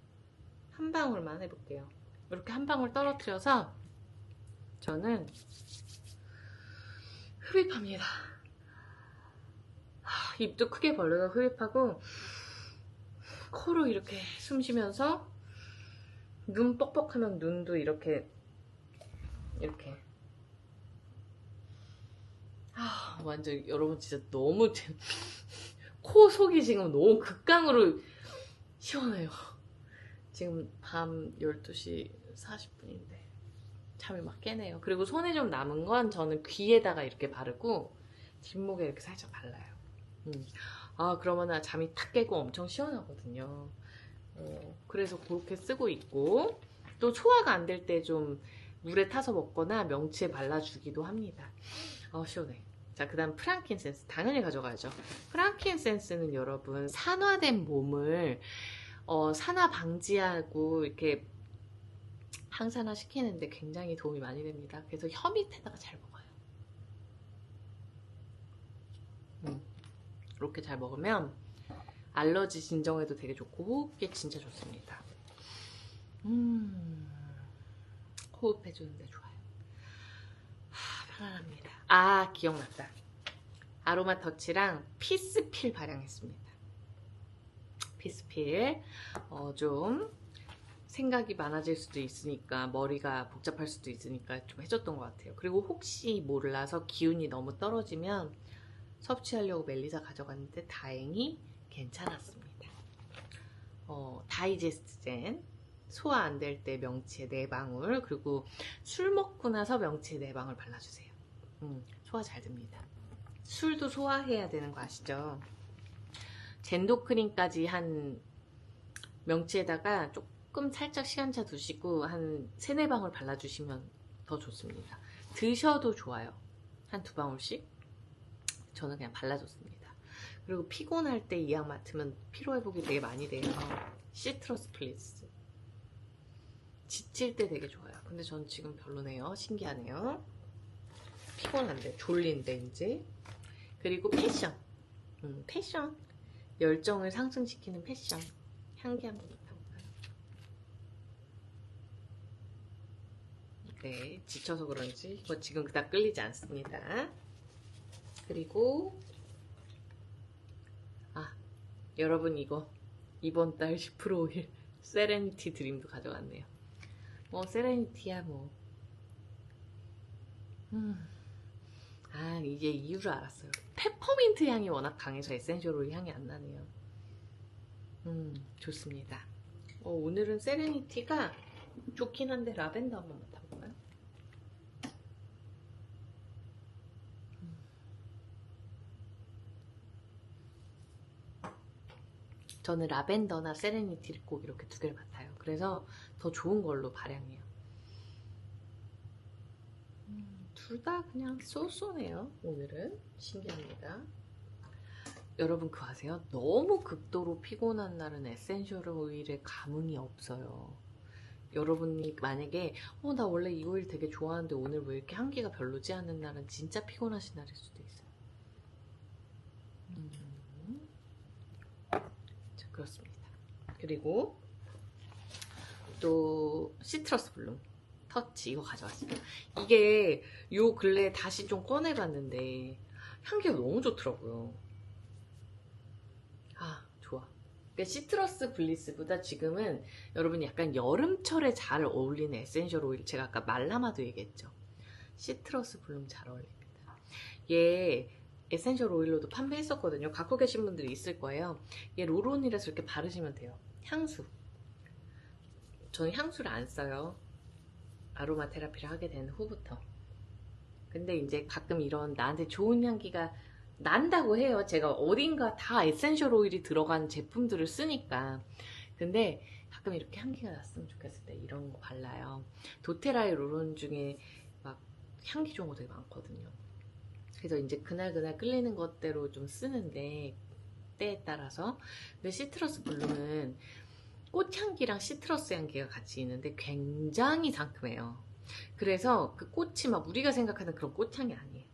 한 방울만 해볼게요. 이렇게 한 방울 떨어뜨려서 저는 흡입합니다. 입도 크게 벌려서 흡입하고, 코로 이렇게 숨 쉬면서, 눈 뻑뻑하면 눈도 이렇게 완전 여러분 진짜 너무 코 속이 지금 너무 극강으로 시원해요. 지금 밤 12시 40분인데 잠이 막 깨네요. 그리고 손에 좀 남은 건 저는 귀에다가 이렇게 바르고 뒷목에 이렇게 살짝 발라요. 그러면 잠이 탁 깨고 엄청 시원하거든요. 그래서 그렇게 쓰고 있고, 또 소화가 안 될 때 좀 물에 타서 먹거나 명치에 발라주기도 합니다. 시원해. 자, 그 다음 프랑킨센스. 당연히 가져가야죠. 프랑킨센스는 여러분, 산화된 몸을 산화 방지하고 이렇게 항산화 시키는데 굉장히 도움이 많이 됩니다. 그래서 혀 밑에다가 잘 먹어요. 이렇게 잘 먹으면 알러지 진정에도 되게 좋고 호흡기에 진짜 좋습니다. 호흡해주는데 좋아요. 편안합니다. 기억났다. 아로마 터치랑 피스필 발향했습니다. 피스필 좀 생각이 많아질 수도 있으니까, 머리가 복잡할 수도 있으니까 좀 해줬던 것 같아요. 그리고 혹시 몰라서 기운이 너무 떨어지면 섭취하려고 멜리사 가져갔는데 다행히 괜찮았습니다. 다이제스트젠, 소화 안 될 때 명치에 4방울, 그리고 술 먹고 나서 명치에 4방울 발라주세요. 소화 잘 됩니다. 술도 소화해야 되는 거 아시죠? 젠도크림까지 한 명치에다가 조금 살짝 시간차 두시고 한 3-4방울 발라주시면 더 좋습니다. 드셔도 좋아요. 한 2방울씩. 저는 그냥 발라줬습니다. 그리고 피곤할 때 이 약 맡으면 피로회복이 되게 많이 돼요. 시트러스 플리스. 지칠 때 되게 좋아요. 근데 전 지금 별로네요. 신기하네요. 피곤한데, 졸린데 이제. 그리고 패션. 패션. 열정을 상승시키는 패션. 향기 한번 맡아볼까요? 네, 지쳐서 그런지 이거 지금 그닥 끌리지 않습니다. 그리고 여러분, 이거 이번 달 10% 오일 세레니티 드림도 가져갔네요. 세레니티야 뭐. 이제 이유를 알았어요. 페퍼민트 향이 워낙 강해서 에센셜 오일 향이 안 나네요. 좋습니다. 오늘은 세레니티가 좋긴 한데 라벤더 한번 맡아볼까요? 저는 라벤더나 세레니티를 꼭 이렇게 2개를 맡아요. 그래서 더 좋은 걸로 발향해요. 둘 다 그냥 쏘쏘네요. 오늘은 신기합니다. 여러분 그거 아세요? 너무 극도로 피곤한 날은 에센셜 오일에 감흥이 없어요. 여러분이 만약에 나 원래 이 오일 되게 좋아하는데 오늘 왜 이렇게 향기가 별로지 하는 날은 진짜 피곤하신 날일 수도 있어요. 자, 그렇습니다. 그리고 또 시트러스 블룸 터치 이거 가져왔어요. 이게 요 근래에 다시 좀 꺼내봤는데 향기가 너무 좋더라고요. 좋아. 그러니까 시트러스 블리스보다 지금은 여러분이 약간 여름철에 잘 어울리는 에센셜 오일, 제가 아까 말라마도 얘기했죠. 시트러스 블룸 잘 어울립니다. 얘 에센셜 오일로도 판매했었거든요. 갖고 계신 분들이 있을 거예요. 얘 롤온이라서 이렇게 바르시면 돼요. 향수. 저는 향수를 안 써요. 아로마 테라피를 하게 된 후부터. 근데 이제 가끔 이런 나한테 좋은 향기가 난다고 해요. 제가 어딘가 다 에센셜 오일이 들어간 제품들을 쓰니까. 근데 가끔 이렇게 향기가 났으면 좋겠을 때 이런 거 발라요. 도테라의 롤온 중에 막 향기 좋은 거 되게 많거든요. 그래서 이제 그날 끌리는 것대로 좀 쓰는데, 때에 따라서. 근데 시트러스 블루는 꽃향기랑 시트러스 향기가 같이 있는데 굉장히 상큼해요. 그래서 그 꽃이 막 우리가 생각하는 그런 꽃향이 아니에요.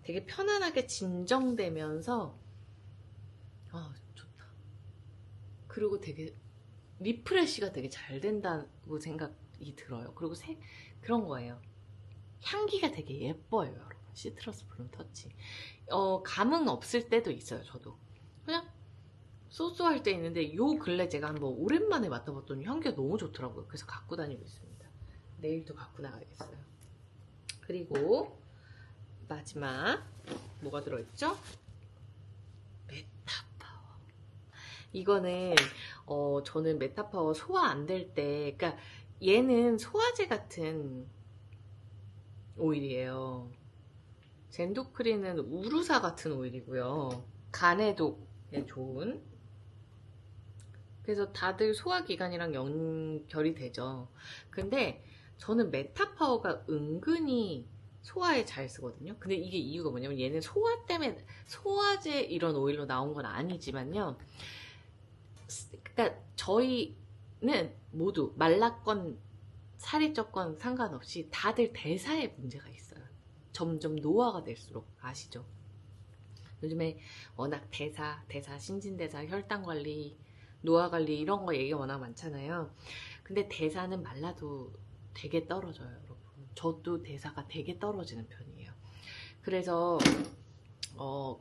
되게 편안하게 진정되면서 좋다. 그리고 되게 리프레시가 되게 잘 된다고 생각이 들어요. 그리고 그런 거예요. 향기가 되게 예뻐요, 여러분. 시트러스 블룸 터치. 감은 없을 때도 있어요, 저도. 그냥 소소할 때 있는데 요 근래 제가 한번 오랜만에 맡아봤더니 향기가 너무 좋더라고요. 그래서 갖고 다니고 있습니다. 내일도 갖고 나가야겠어요. 그리고 마지막 뭐가 들어있죠? 메타파워. 이거는 저는 메타파워 소화 안 될 때, 그러니까 얘는 소화제 같은 오일이에요. 젠도크린은 우루사 같은 오일이고요. 간에도 좋은. 그래서 다들 소화기관이랑 연결이 되죠. 근데 저는 메타파워가 은근히 소화에 잘 쓰거든요. 근데 이게 이유가 뭐냐면 얘는 소화 때문에 소화제 이런 오일로 나온 건 아니지만요. 그러니까 저희는 모두 말랐건 살이 쪘건 상관없이 다들 대사에 문제가 있어요. 점점 노화가 될수록. 아시죠? 요즘에 워낙 대사, 신진대사, 혈당관리, 노화관리 이런 거 얘기가 워낙 많잖아요. 근데 대사는 말라도 되게 떨어져요, 여러분. 저도 대사가 되게 떨어지는 편이에요. 그래서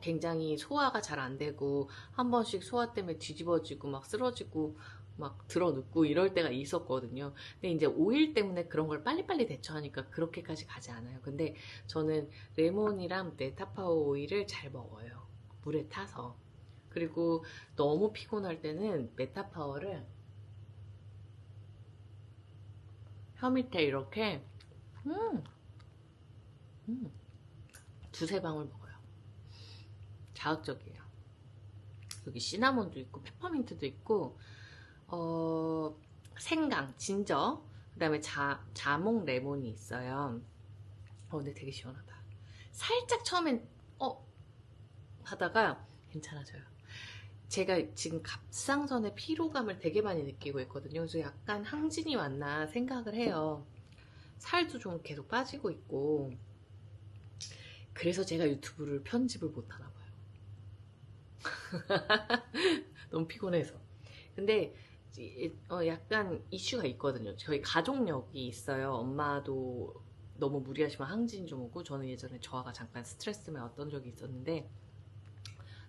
굉장히 소화가 잘 안 되고 한 번씩 소화 때문에 뒤집어지고 막 쓰러지고 막 들어눕고 이럴 때가 있었거든요. 근데 이제 오일 때문에 그런 걸 빨리빨리 대처하니까 그렇게까지 가지 않아요. 근데 저는 레몬이랑 메타파워 오일을 잘 먹어요. 물에 타서. 그리고 너무 피곤할 때는 메타파워를 혀 밑에 이렇게 두세 방울 먹어요. 자극적이에요. 여기 시나몬도 있고 페퍼민트도 있고 생강, 진저, 그 다음에 자몽 레몬이 있어요. 근데 되게 시원하다. 살짝 처음엔 하다가 괜찮아져요. 제가 지금 갑상선의 피로감을 되게 많이 느끼고 있거든요. 그래서 약간 항진이 왔나 생각을 해요. 살도 좀 계속 빠지고 있고. 그래서 제가 유튜브를 편집을 못하나 봐요. 너무 피곤해서. 근데 약간 이슈가 있거든요. 저희 가족력이 있어요. 엄마도 너무 무리하시면 항진 좀 오고, 저는 예전에 저하가 잠깐 스트레스만 왔던 적이 있었는데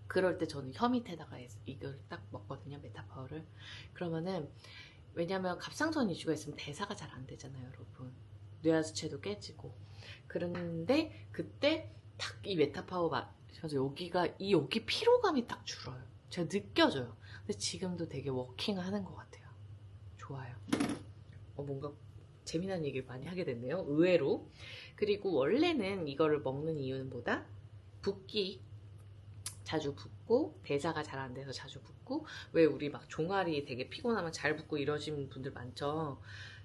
그럴 때 저는 혀 밑에다가 이걸 딱 먹거든요, 메타파워를. 그러면은, 왜냐면 갑상선 이슈가 있으면 대사가 잘 안 되잖아요, 여러분. 뇌하수체도 깨지고. 그런데 그때 딱 이 메타파워 마셔서 여기 피로감이 딱 줄어요. 제가 느껴져요. 근데 지금도 되게 워킹하는 것 같아요. 좋아요. 뭔가 재미난 얘기를 많이 하게 됐네요, 의외로. 그리고 원래는 이거를 먹는 이유는 뭐다? 붓기 자주 붓고, 대사가 잘 안 돼서 자주 붓고, 왜 우리 막 종아리 되게 피곤하면 잘 붓고 이러신 분들 많죠.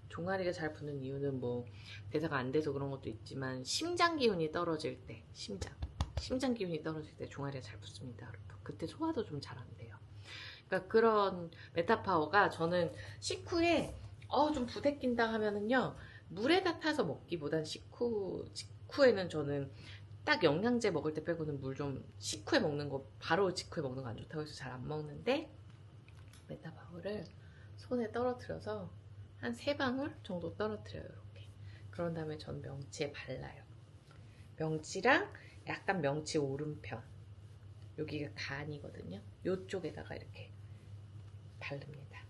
종아리가 잘 붓는 이유는 뭐 대사가 안 돼서 그런 것도 있지만, 심장 기운이 떨어질 때, 심장 기운이 떨어질 때 종아리가 잘 붓습니다, 여러분. 그때 소화도 좀 잘 안 돼요. 그러니까 그런 메타파워가, 저는 식후에 좀 부대낀다 하면은요, 물에다 타서 먹기보단 식후에는 저는 딱 영양제 먹을 때 빼고는 물 좀 식후에 먹는 거, 바로 직후에 먹는 거 안 좋다고 해서 잘 안 먹는데, 메타파워를 손에 떨어뜨려서 한 3방울 정도 떨어뜨려요, 이렇게. 그런 다음에 전 명치에 발라요. 명치랑 약간 명치 오른편, 여기가 간이거든요. 요쪽에다가 이렇게 바릅니다.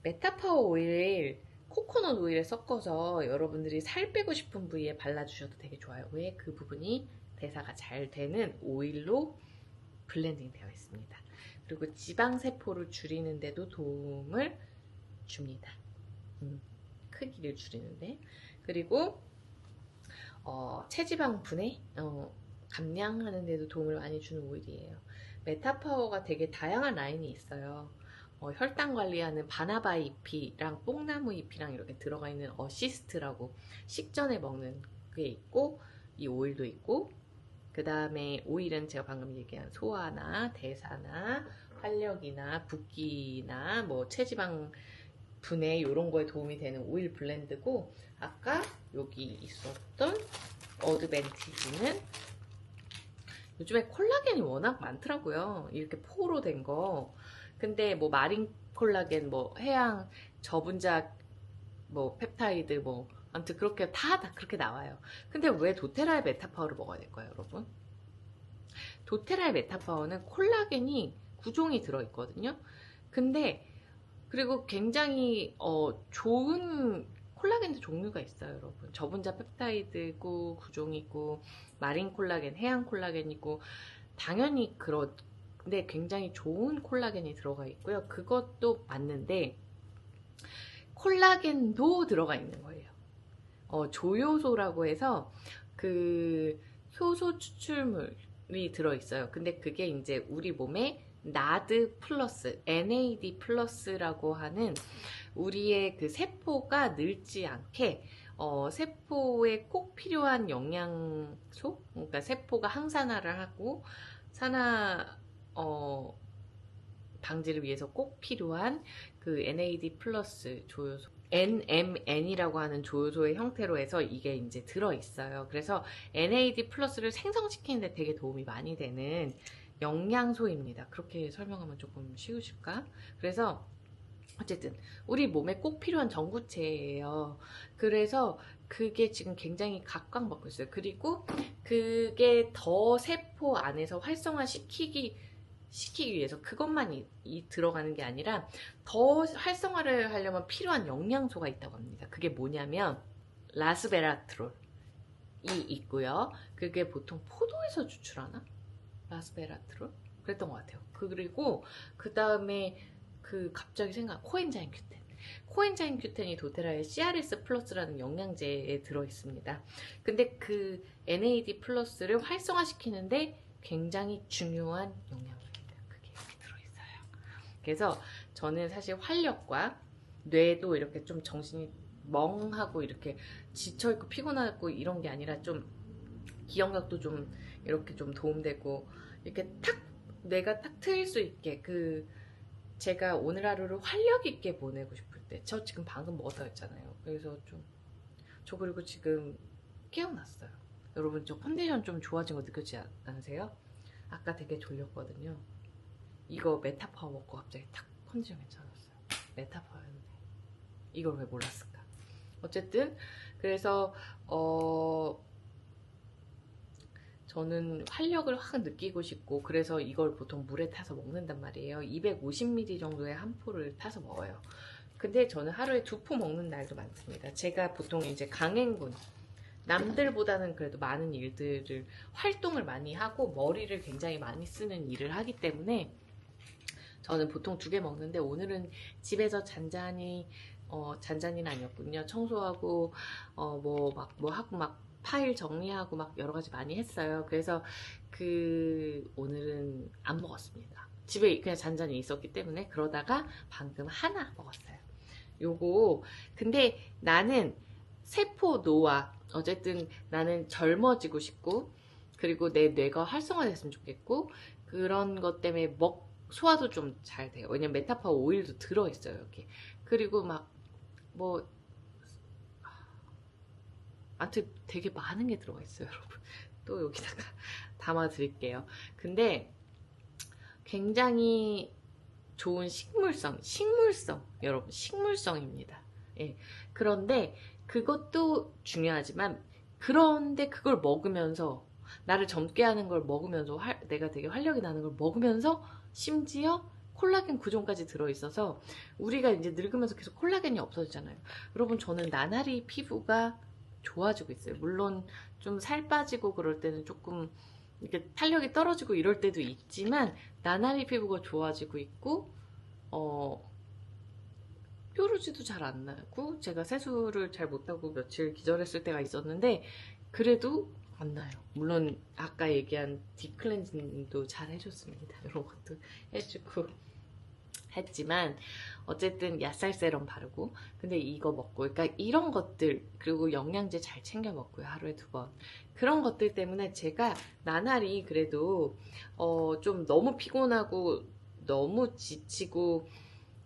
메타파워 오일, 코코넛 오일에 섞어서 여러분들이 살 빼고 싶은 부위에 발라주셔도 되게 좋아요. 왜? 그 부분이 대사가 잘 되는 오일로 블렌딩 되어 있습니다. 그리고 지방세포를 줄이는데도 도움을 줍니다. 크기를 줄이는데. 그리고 체지방 분해, 감량하는 데도 도움을 많이 주는 오일이에요. 메타파워가 되게 다양한 라인이 있어요. 혈당 관리하는 바나바 잎이랑 뽕나무 잎이랑 이렇게 들어가 있는 어시스트라고 식전에 먹는 게 있고, 이 오일도 있고, 그 다음에 오일은 제가 방금 얘기한 소화나 대사나 활력이나 붓기나 뭐 체지방 분해 이런 거에 도움이 되는 오일 블렌드고, 아까 여기 있었던 어드밴티지는 요즘에 콜라겐이 워낙 많더라고요. 이렇게 포로 된 거. 근데 뭐 마린 콜라겐, 뭐 해양 저분자, 뭐 펩타이드, 뭐 아무튼 그렇게 다 그렇게 나와요. 근데 왜 도테라의 메타파워를 먹어야 될까요, 여러분? 도테라의 메타파워는 콜라겐이 9종이 들어있거든요. 근데 그리고 굉장히 좋은 콜라겐도 종류가 있어요, 여러분. 저분자 펩타이드고 9종이고 마린 콜라겐, 해양 콜라겐이고 당연히 근데 굉장히 좋은 콜라겐이 들어가 있고요. 그것도 맞는데 콜라겐도 들어가 있는 거예요. 조효소라고 해서 그 효소 추출물이 들어있어요. 근데 그게 이제 우리 몸에 NAD 플러스, NAD 플러스라고 하는 우리의 그 세포가 늙지 않게 세포에 꼭 필요한 영양소, 그러니까 세포가 항산화를 하고 산화 방지를 위해서 꼭 필요한 그 NAD 플러스 조효소, NMN이라고 하는 조효소의 형태로 해서 이게 이제 들어있어요. 그래서 NAD 플러스를 생성시키는데 되게 도움이 많이 되는 영양소입니다. 그렇게 설명하면 조금 쉬우실까? 그래서 어쨌든 우리 몸에 꼭 필요한 전구체예요. 그래서 그게 지금 굉장히 각광받고 있어요. 그리고 그게 더 세포 안에서 활성화시키기 위해서 그것만 들어가는 게 아니라 더 활성화를 하려면 필요한 영양소가 있다고 합니다. 그게 뭐냐면 라스베라트롤이 있고요. 그게 보통 포도에서 추출하나? 라스베라트롤? 그랬던 것 같아요. 그리고 그 다음에 갑자기 코엔자임 큐텐. 코엔자임 큐텐이 도테라의 CRS 플러스라는 영양제에 들어있습니다. 근데 그 NAD 플러스를 활성화시키는데 굉장히 중요한 영양소입니다. 그게 여기 들어있어요. 그래서 저는 사실 활력과 뇌도 이렇게 좀 정신이 멍하고 이렇게 지쳐있고 피곤하고 이런 게 아니라 좀 기억력도 좀 이렇게 좀 도움되고 이렇게 뇌가 탁 트일 수 있게 제가 오늘 하루를 활력 있게 보내고 싶을 때, 저 지금 방금 먹었다 했잖아요. 그래서 저 그리고 지금 깨어났어요. 여러분 저 컨디션 좀 좋아진 거 느껴지지 않으세요? 아까 되게 졸렸거든요. 이거 메타파워 먹고 갑자기 탁 컨디션 괜찮았어요. 메타파워였네. 이걸 왜 몰랐을까? 어쨌든 그래서 저는 활력을 확 느끼고 싶고 그래서 이걸 보통 물에 타서 먹는단 말이에요. 250ml 정도의 한 포를 타서 먹어요. 근데 저는 하루에 2포 먹는 날도 많습니다. 제가 보통 이제 강행군, 남들보다는 그래도 많은 일들을 활동을 많이 하고 머리를 굉장히 많이 쓰는 일을 하기 때문에 저는 보통 2개 먹는데 오늘은 집에서 잔잔히는 아니었군요. 청소하고 뭐 하고 막 파일 정리하고 막 여러 가지 많이 했어요. 그래서 오늘은 안 먹었습니다. 집에 그냥 잔잔히 있었기 때문에. 그러다가 방금 하나 먹었어요. 요거 근데 나는 세포 노화, 어쨌든 나는 젊어지고 싶고 그리고 내 뇌가 활성화됐으면 좋겠고 그런 것 때문에 소화도 좀 잘 돼요. 왜냐면 메타파워 오일도 들어있어요 여기. 그리고 아무튼 되게 많은 게 들어가 있어요 여러분. 또 여기다가 담아 드릴게요. 근데 굉장히 좋은 식물성 여러분, 식물성입니다. 예. 그런데 그것도 중요하지만 그런데 그걸 먹으면서 나를 젊게 하는 걸 먹으면서 내가 되게 활력이 나는 걸 먹으면서 심지어 콜라겐 9종까지 들어있어서 우리가 이제 늙으면서 계속 콜라겐이 없어지잖아요. 여러분 저는 나날이 피부가 좋아지고 있어요. 물론 좀 살 빠지고 그럴 때는 조금 이렇게 탄력이 떨어지고 이럴 때도 있지만 나날이 피부가 좋아지고 있고 뾰루지도 잘 안 나고 제가 세수를 잘 못하고 며칠 기절했을 때가 있었는데 그래도 안 나요. 물론 아까 얘기한 딥클렌징도 잘 해줬습니다. 이런 것도 해주고 했지만 어쨌든 야살 세럼 바르고 근데 이거 먹고 그러니까 이런 것들 그리고 영양제 잘 챙겨 먹고요. 하루에 2번 그런 것들 때문에 제가 나날이 그래도 좀 너무 피곤하고 너무 지치고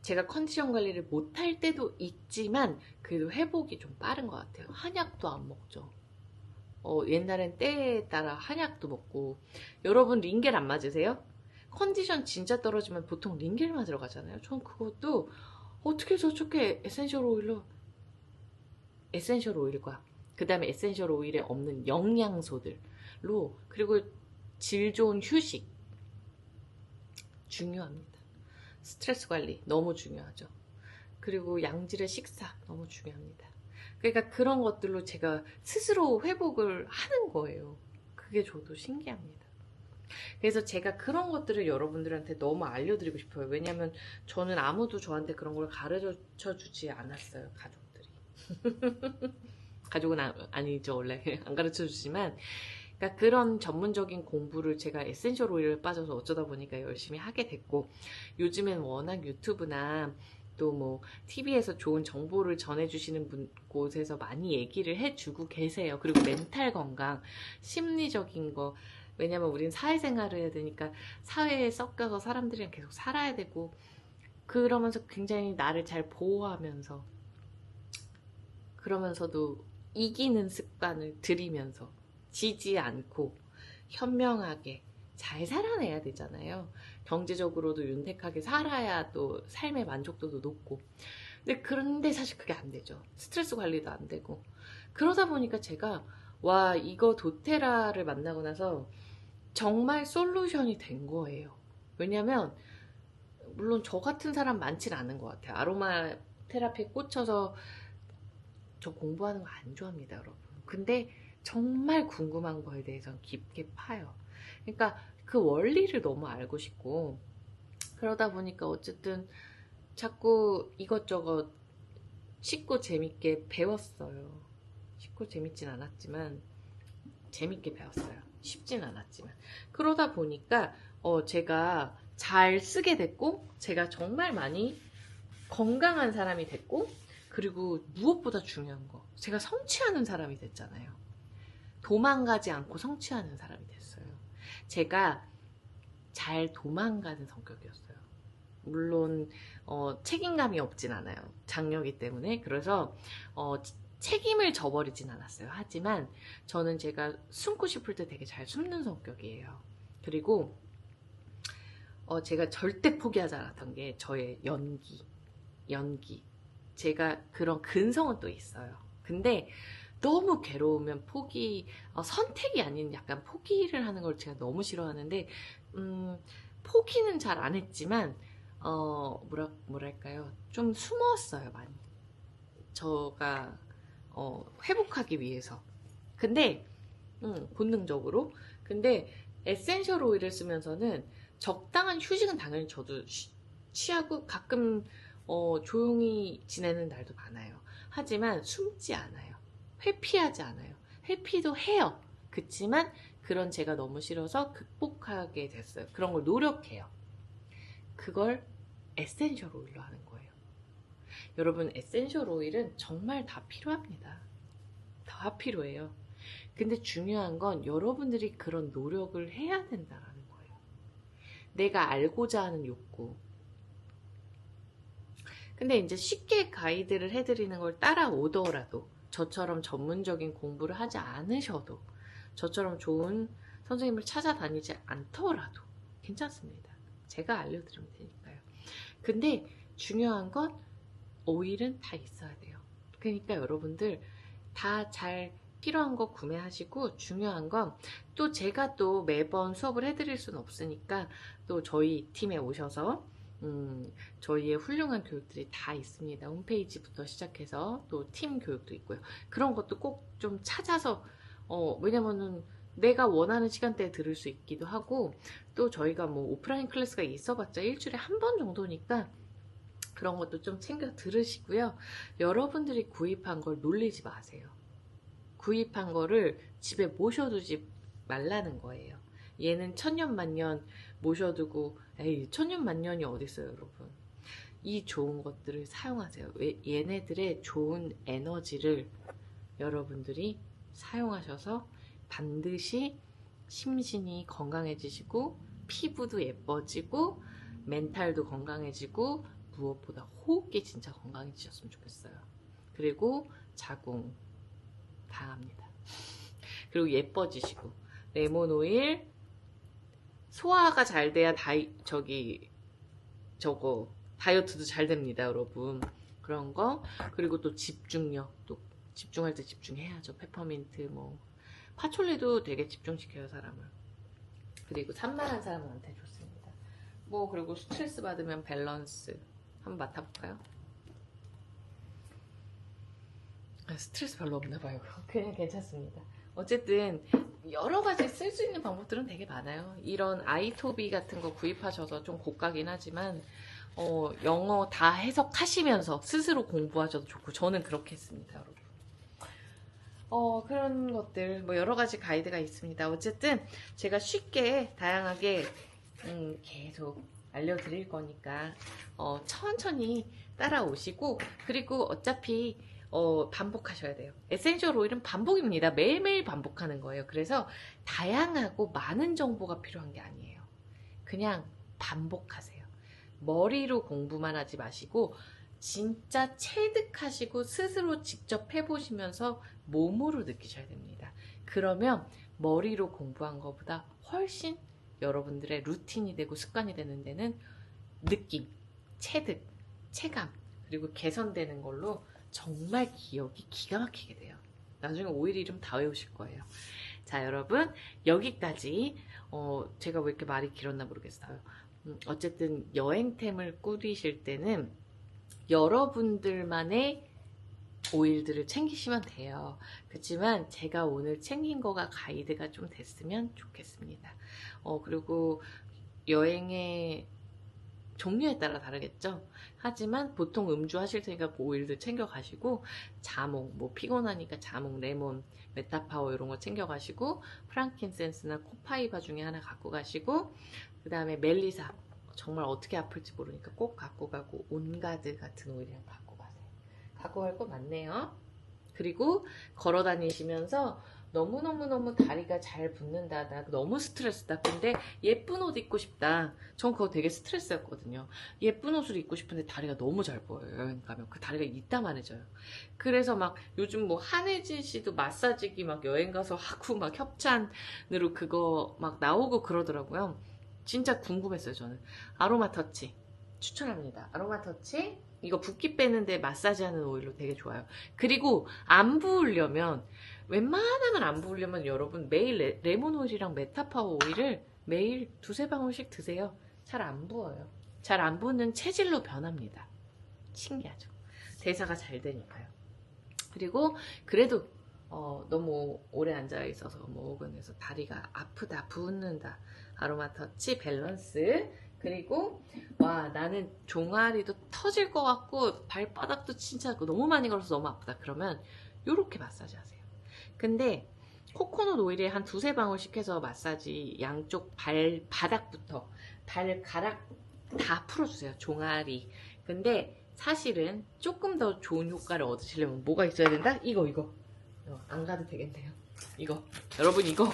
제가 컨디션 관리를 못할 때도 있지만 그래도 회복이 좀 빠른 것 같아요. 한약도 안 먹죠. 옛날엔 때에 따라 한약도 먹고 여러분 링겔 안 맞으세요? 컨디션 진짜 떨어지면 보통 링겔 맞으러 가잖아요. 전 그것도 어떻게 해서 저렇게 에센셜 오일과 그 다음에 에센셜 오일에 없는 영양소들로 그리고 질 좋은 휴식 중요합니다. 스트레스 관리 너무 중요하죠. 그리고 양질의 식사 너무 중요합니다. 그러니까 그런 것들로 제가 스스로 회복을 하는 거예요. 그게 저도 신기합니다. 그래서 제가 그런 것들을 여러분들한테 너무 알려드리고 싶어요. 왜냐면 저는 아무도 저한테 그런 걸 가르쳐 주지 않았어요. 가족들이. 가족은 아니죠 원래 안 가르쳐 주지만 그러니까 그런 전문적인 공부를 제가 에센셜 오일에 빠져서 어쩌다 보니까 열심히 하게 됐고 요즘엔 워낙 유튜브나 또 뭐 TV에서 좋은 정보를 전해주시는 곳에서 많이 얘기를 해주고 계세요. 그리고 멘탈 건강, 심리적인 거 왜냐면 우린 사회생활을 해야 되니까 사회에 섞여서 사람들이랑 계속 살아야 되고 그러면서 굉장히 나를 잘 보호하면서 그러면서도 이기는 습관을 들이면서 지지 않고 현명하게 잘 살아내야 되잖아요. 경제적으로도 윤택하게 살아야 또 삶의 만족도도 높고 그런데 사실 그게 안 되죠. 스트레스 관리도 안 되고 그러다 보니까 제가 와 이거 도테라를 만나고 나서 정말 솔루션이 된 거예요. 왜냐면 물론 저 같은 사람 많진 않은 것 같아요. 아로마 테라피에 꽂혀서 저 공부하는 거 안 좋아합니다, 여러분. 근데 정말 궁금한 거에 대해서는 깊게 파요. 그러니까 그 원리를 너무 알고 싶고 그러다 보니까 어쨌든 자꾸 이것저것 쉽고 재밌게 배웠어요. 쉽고 재밌진 않았지만 재밌게 배웠어요. 쉽진 않았지만 그러다 보니까 제가 잘 쓰게 됐고 제가 정말 많이 건강한 사람이 됐고 그리고 무엇보다 중요한 거 제가 성취하는 사람이 됐잖아요. 도망가지 않고 성취하는 사람이 됐어요. 제가 잘 도망가는 성격이었어요. 물론 책임감이 없진 않아요. 장녀기 때문에. 그래서 책임을 져버리진 않았어요. 하지만 저는 제가 숨고 싶을 때 되게 잘 숨는 성격이에요. 그리고 제가 절대 포기하지 않았던 게 저의 연기. 제가 그런 근성은 또 있어요. 근데 너무 괴로우면 선택이 아닌 약간 포기를 하는 걸 제가 너무 싫어하는데, 포기는 잘 안 했지만, 뭐랄까요. 좀 숨었어요, 많이. 저가, 회복하기 위해서. 근데, 본능적으로. 근데, 에센셜 오일을 쓰면서는 적당한 휴식은 당연히 저도 취하고 가끔, 조용히 지내는 날도 많아요. 하지만 숨지 않아요. 회피하지 않아요. 회피도 해요. 그치만 그런 제가 너무 싫어서 극복하게 됐어요. 그런 걸 노력해요. 그걸 에센셜 오일로 하는 거예요. 여러분 에센셜 오일은 정말 다 필요합니다. 다 필요해요. 근데 중요한 건 여러분들이 그런 노력을 해야 된다는 거예요. 내가 알고자 하는 욕구. 근데 이제 쉽게 가이드를 해드리는 걸 따라오더라도 저처럼 전문적인 공부를 하지 않으셔도 저처럼 좋은 선생님을 찾아다니지 않더라도 괜찮습니다. 제가 알려드리면 되니까요. 근데 중요한 건 오일은 다 있어야 돼요. 그러니까 여러분들 다 잘 필요한 거 구매하시고 중요한 건 또 제가 또 매번 수업을 해드릴 수는 없으니까 또 저희 팀에 오셔서 저희의 훌륭한 교육들이 다 있습니다. 홈페이지부터 시작해서 또 팀 교육도 있고요. 그런 것도 꼭 좀 찾아서 왜냐면은 내가 원하는 시간대에 들을 수 있기도 하고 또 저희가 뭐 오프라인 클래스가 있어봤자 일주일에 한 번 정도니까 그런 것도 좀 챙겨 들으시고요. 여러분들이 구입한 걸 놀리지 마세요. 구입한 거를 집에 모셔두지 말라는 거예요. 얘는 천년만년 모셔두고 에이 천년만년이 어딨어요 여러분. 이 좋은 것들을 사용하세요. 얘네들의 좋은 에너지를 여러분들이 사용하셔서 반드시 심신이 건강해지시고 피부도 예뻐지고 멘탈도 건강해지고 무엇보다 호흡기 진짜 건강해지셨으면 좋겠어요. 그리고 자궁 다합니다. 그리고 예뻐지시고 레몬 오일 소화가 잘 돼야 다이어트도 잘 됩니다, 여러분. 그런 거. 그리고 또 집중력, 또 집중할 때 집중해야죠. 페퍼민트, 뭐 파촐리도 되게 집중시켜요, 사람을. 그리고 산만한 사람한테 좋습니다. 뭐 그리고 스트레스 받으면 밸런스 한번 맡아볼까요? 스트레스 별로 없나 봐요. 그냥 괜찮습니다. 어쨌든 여러 가지 쓸 수 있는 방법들은 되게 많아요. 이런 아이토비 같은 거 구입하셔서 좀 고가긴 하지만 영어 다 해석하시면서 스스로 공부하셔도 좋고 저는 그렇게 했습니다, 여러분. 그런 것들 뭐 여러 가지 가이드가 있습니다. 어쨌든 제가 쉽게 다양하게 계속 알려드릴 거니까 천천히 따라오시고 그리고 어차피 반복하셔야 돼요. 에센셜 오일은 반복입니다. 매일매일 반복하는 거예요. 그래서 다양하고 많은 정보가 필요한 게 아니에요. 그냥 반복하세요. 머리로 공부만 하지 마시고 진짜 체득하시고 스스로 직접 해보시면서 몸으로 느끼셔야 됩니다. 그러면 머리로 공부한 것보다 훨씬 여러분들의 루틴이 되고 습관이 되는 데는 느낌, 체득, 체감 그리고 개선되는 걸로 정말 기억이 기가 막히게 돼요. 나중에 오일 이름 다 외우실 거예요. 자, 여러분 여기까지 제가 왜 이렇게 말이 길었나 모르겠어요. 어쨌든 여행템을 꾸리실 때는 여러분들만의 오일들을 챙기시면 돼요. 그렇지만 제가 오늘 챙긴 거가 가이드가 좀 됐으면 좋겠습니다. 그리고 여행의 종류에 따라 다르겠죠. 하지만 보통 음주 하실 테니까 그 오일들 챙겨 가시고 자몽, 뭐 피곤하니까 자몽, 레몬, 메타파워 이런 거 챙겨 가시고 프랑킨센스나 코파이바 중에 하나 갖고 가시고 그 다음에 멜리사 정말 어떻게 아플지 모르니까 꼭 갖고 가고 온가드 같은 오일이랑 갖고 가세요. 갖고 갈 거 많네요. 그리고 걸어 다니시면서 너무너무 다리가 잘 붓는다. 나 너무 스트레스다. 근데 예쁜 옷 입고 싶다. 전 그거 되게 스트레스였거든요. 예쁜 옷을 입고 싶은데 다리가 너무 잘 보여요. 여행 가면 그 다리가 이따만해져요. 그래서 막 요즘 뭐 한혜진 씨도 마사지기 막 여행 가서 하고 막 협찬으로 그거 막 나오고 그러더라고요. 진짜 궁금했어요. 저는 아로마 터치 추천합니다. 아로마 터치 이거 붓기 빼는데 마사지하는 오일로 되게 좋아요. 그리고 안 부으려면 웬만하면 안 부으려면 여러분 매일 레몬 오일이랑 메타파워 오일을 매일 두세 방울씩 드세요. 잘 안 부어요. 잘 안 부는 체질로 변합니다. 신기하죠. 대사가 잘 되니까요. 그리고 그래도 너무 오래 앉아 있어서 뭐 혹은 해서 다리가 아프다 부은다 아로마 터치 밸런스 그리고 와 나는 종아리도 터질 것 같고 발바닥도 진짜 너무 많이 걸어서 너무 아프다 그러면 요렇게 마사지 하세요. 근데 코코넛 오일에 한 두세 방울씩 해서 마사지 양쪽 발바닥부터 발가락 다 풀어주세요. 종아리. 근데 사실은 조금 더 좋은 효과를 얻으시려면 뭐가 있어야 된다? 이거 안 가도 되겠네요. 이거 여러분 이거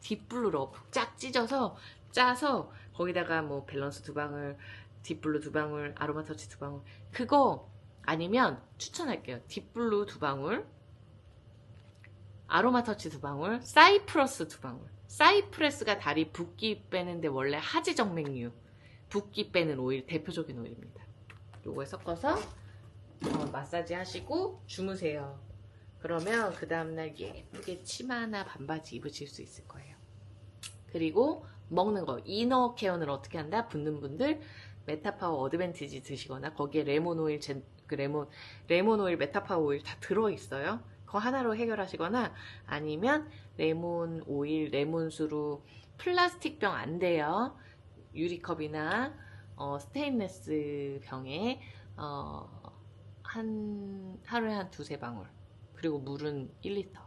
딥블루로 쫙 찢어서 짜서 거기다가 뭐 밸런스 2방울 딥블루 2방울 아로마 터치 2방울 그거 아니면 추천할게요. 딥블루 2방울 아로마 터치 2방울 사이프러스 2방울 사이프러스가 다리 붓기 빼는데 원래 하지정맥류 붓기 빼는 오일 대표적인 오일입니다. 요거에 섞어서 마사지 하시고 주무세요. 그러면 그 다음날 예쁘게 치마나 반바지 입으실 수 있을 거예요. 그리고 먹는 거 이너 케어는 어떻게 한다? 붓는 분들 메타파워 어드밴티지 드시거나 거기에 레몬 오일 레몬 오일 메타파워 오일 다 들어있어요. 그거 하나로 해결하시거나 아니면 레몬 오일 레몬수로 플라스틱 병 안 돼요. 유리컵이나 스테인레스 병에 하루에 한 두세 방울 그리고 물은 1리터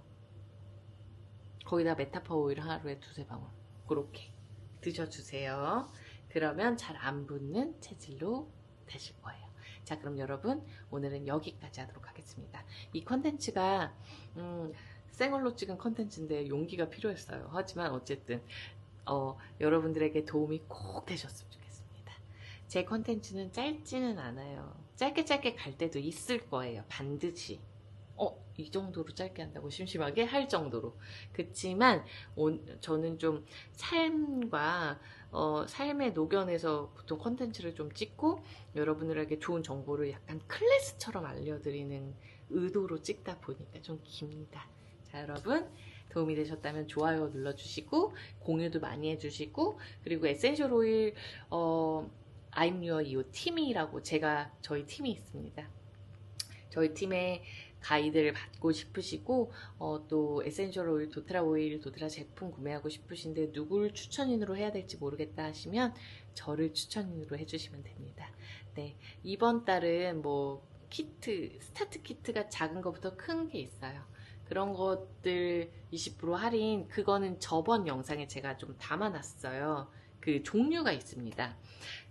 거기다 메타파워 오일 하루에 두세 방울 그렇게 드셔주세요. 그러면 잘 안 붙는 체질로 되실 거예요. 자, 그럼 여러분 오늘은 여기까지 하도록 하겠습니다. 이 컨텐츠가 생얼로 찍은 컨텐츠인데 용기가 필요했어요. 하지만 어쨌든 여러분들에게 도움이 꼭 되셨으면 좋겠습니다. 제 컨텐츠는 짧지는 않아요. 짧게 갈 때도 있을 거예요. 반드시. 이 정도로 짧게 한다고 심심하게 할 정도로. 그치만 저는 좀 삶과 삶에 녹여내서 보통 컨텐츠를 좀 찍고 여러분들에게 좋은 정보를 약간 클래스처럼 알려드리는 의도로 찍다 보니까 좀 깁니다. 자, 여러분 도움이 되셨다면 좋아요 눌러주시고 공유도 많이 해주시고, 그리고 에센셜 오일 I'm Your 이 팀이라고 저희 팀이 있습니다. 저희 팀에 가이드를 받고 싶으시고 또 에센셜 오일, 도테라 제품 구매하고 싶으신데 누굴 추천인으로 해야 될지 모르겠다 하시면 저를 추천인으로 해주시면 됩니다. 네, 이번 달은 뭐 스타트 키트가 작은 것부터 큰 게 있어요. 그런 것들 20% 할인, 그거는 저번 영상에 제가 좀 담아놨어요. 그 종류가 있습니다.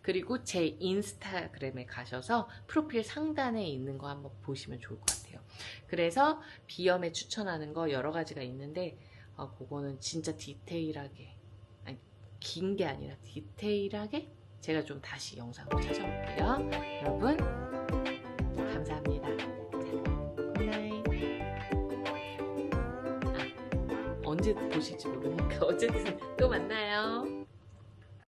그리고 제 인스타그램에 가셔서 프로필 상단에 있는 거 한번 보시면 좋을 것 같아요. 그래서 비염에 추천하는 거 여러 가지가 있는데 그거는 진짜 디테일하게, 긴 게 아니라 디테일하게 제가 좀 다시 영상으로 찾아올게요. 여러분 감사합니다. 굿나잇. 언제 보실지 모르니까 어쨌든 또 만나요.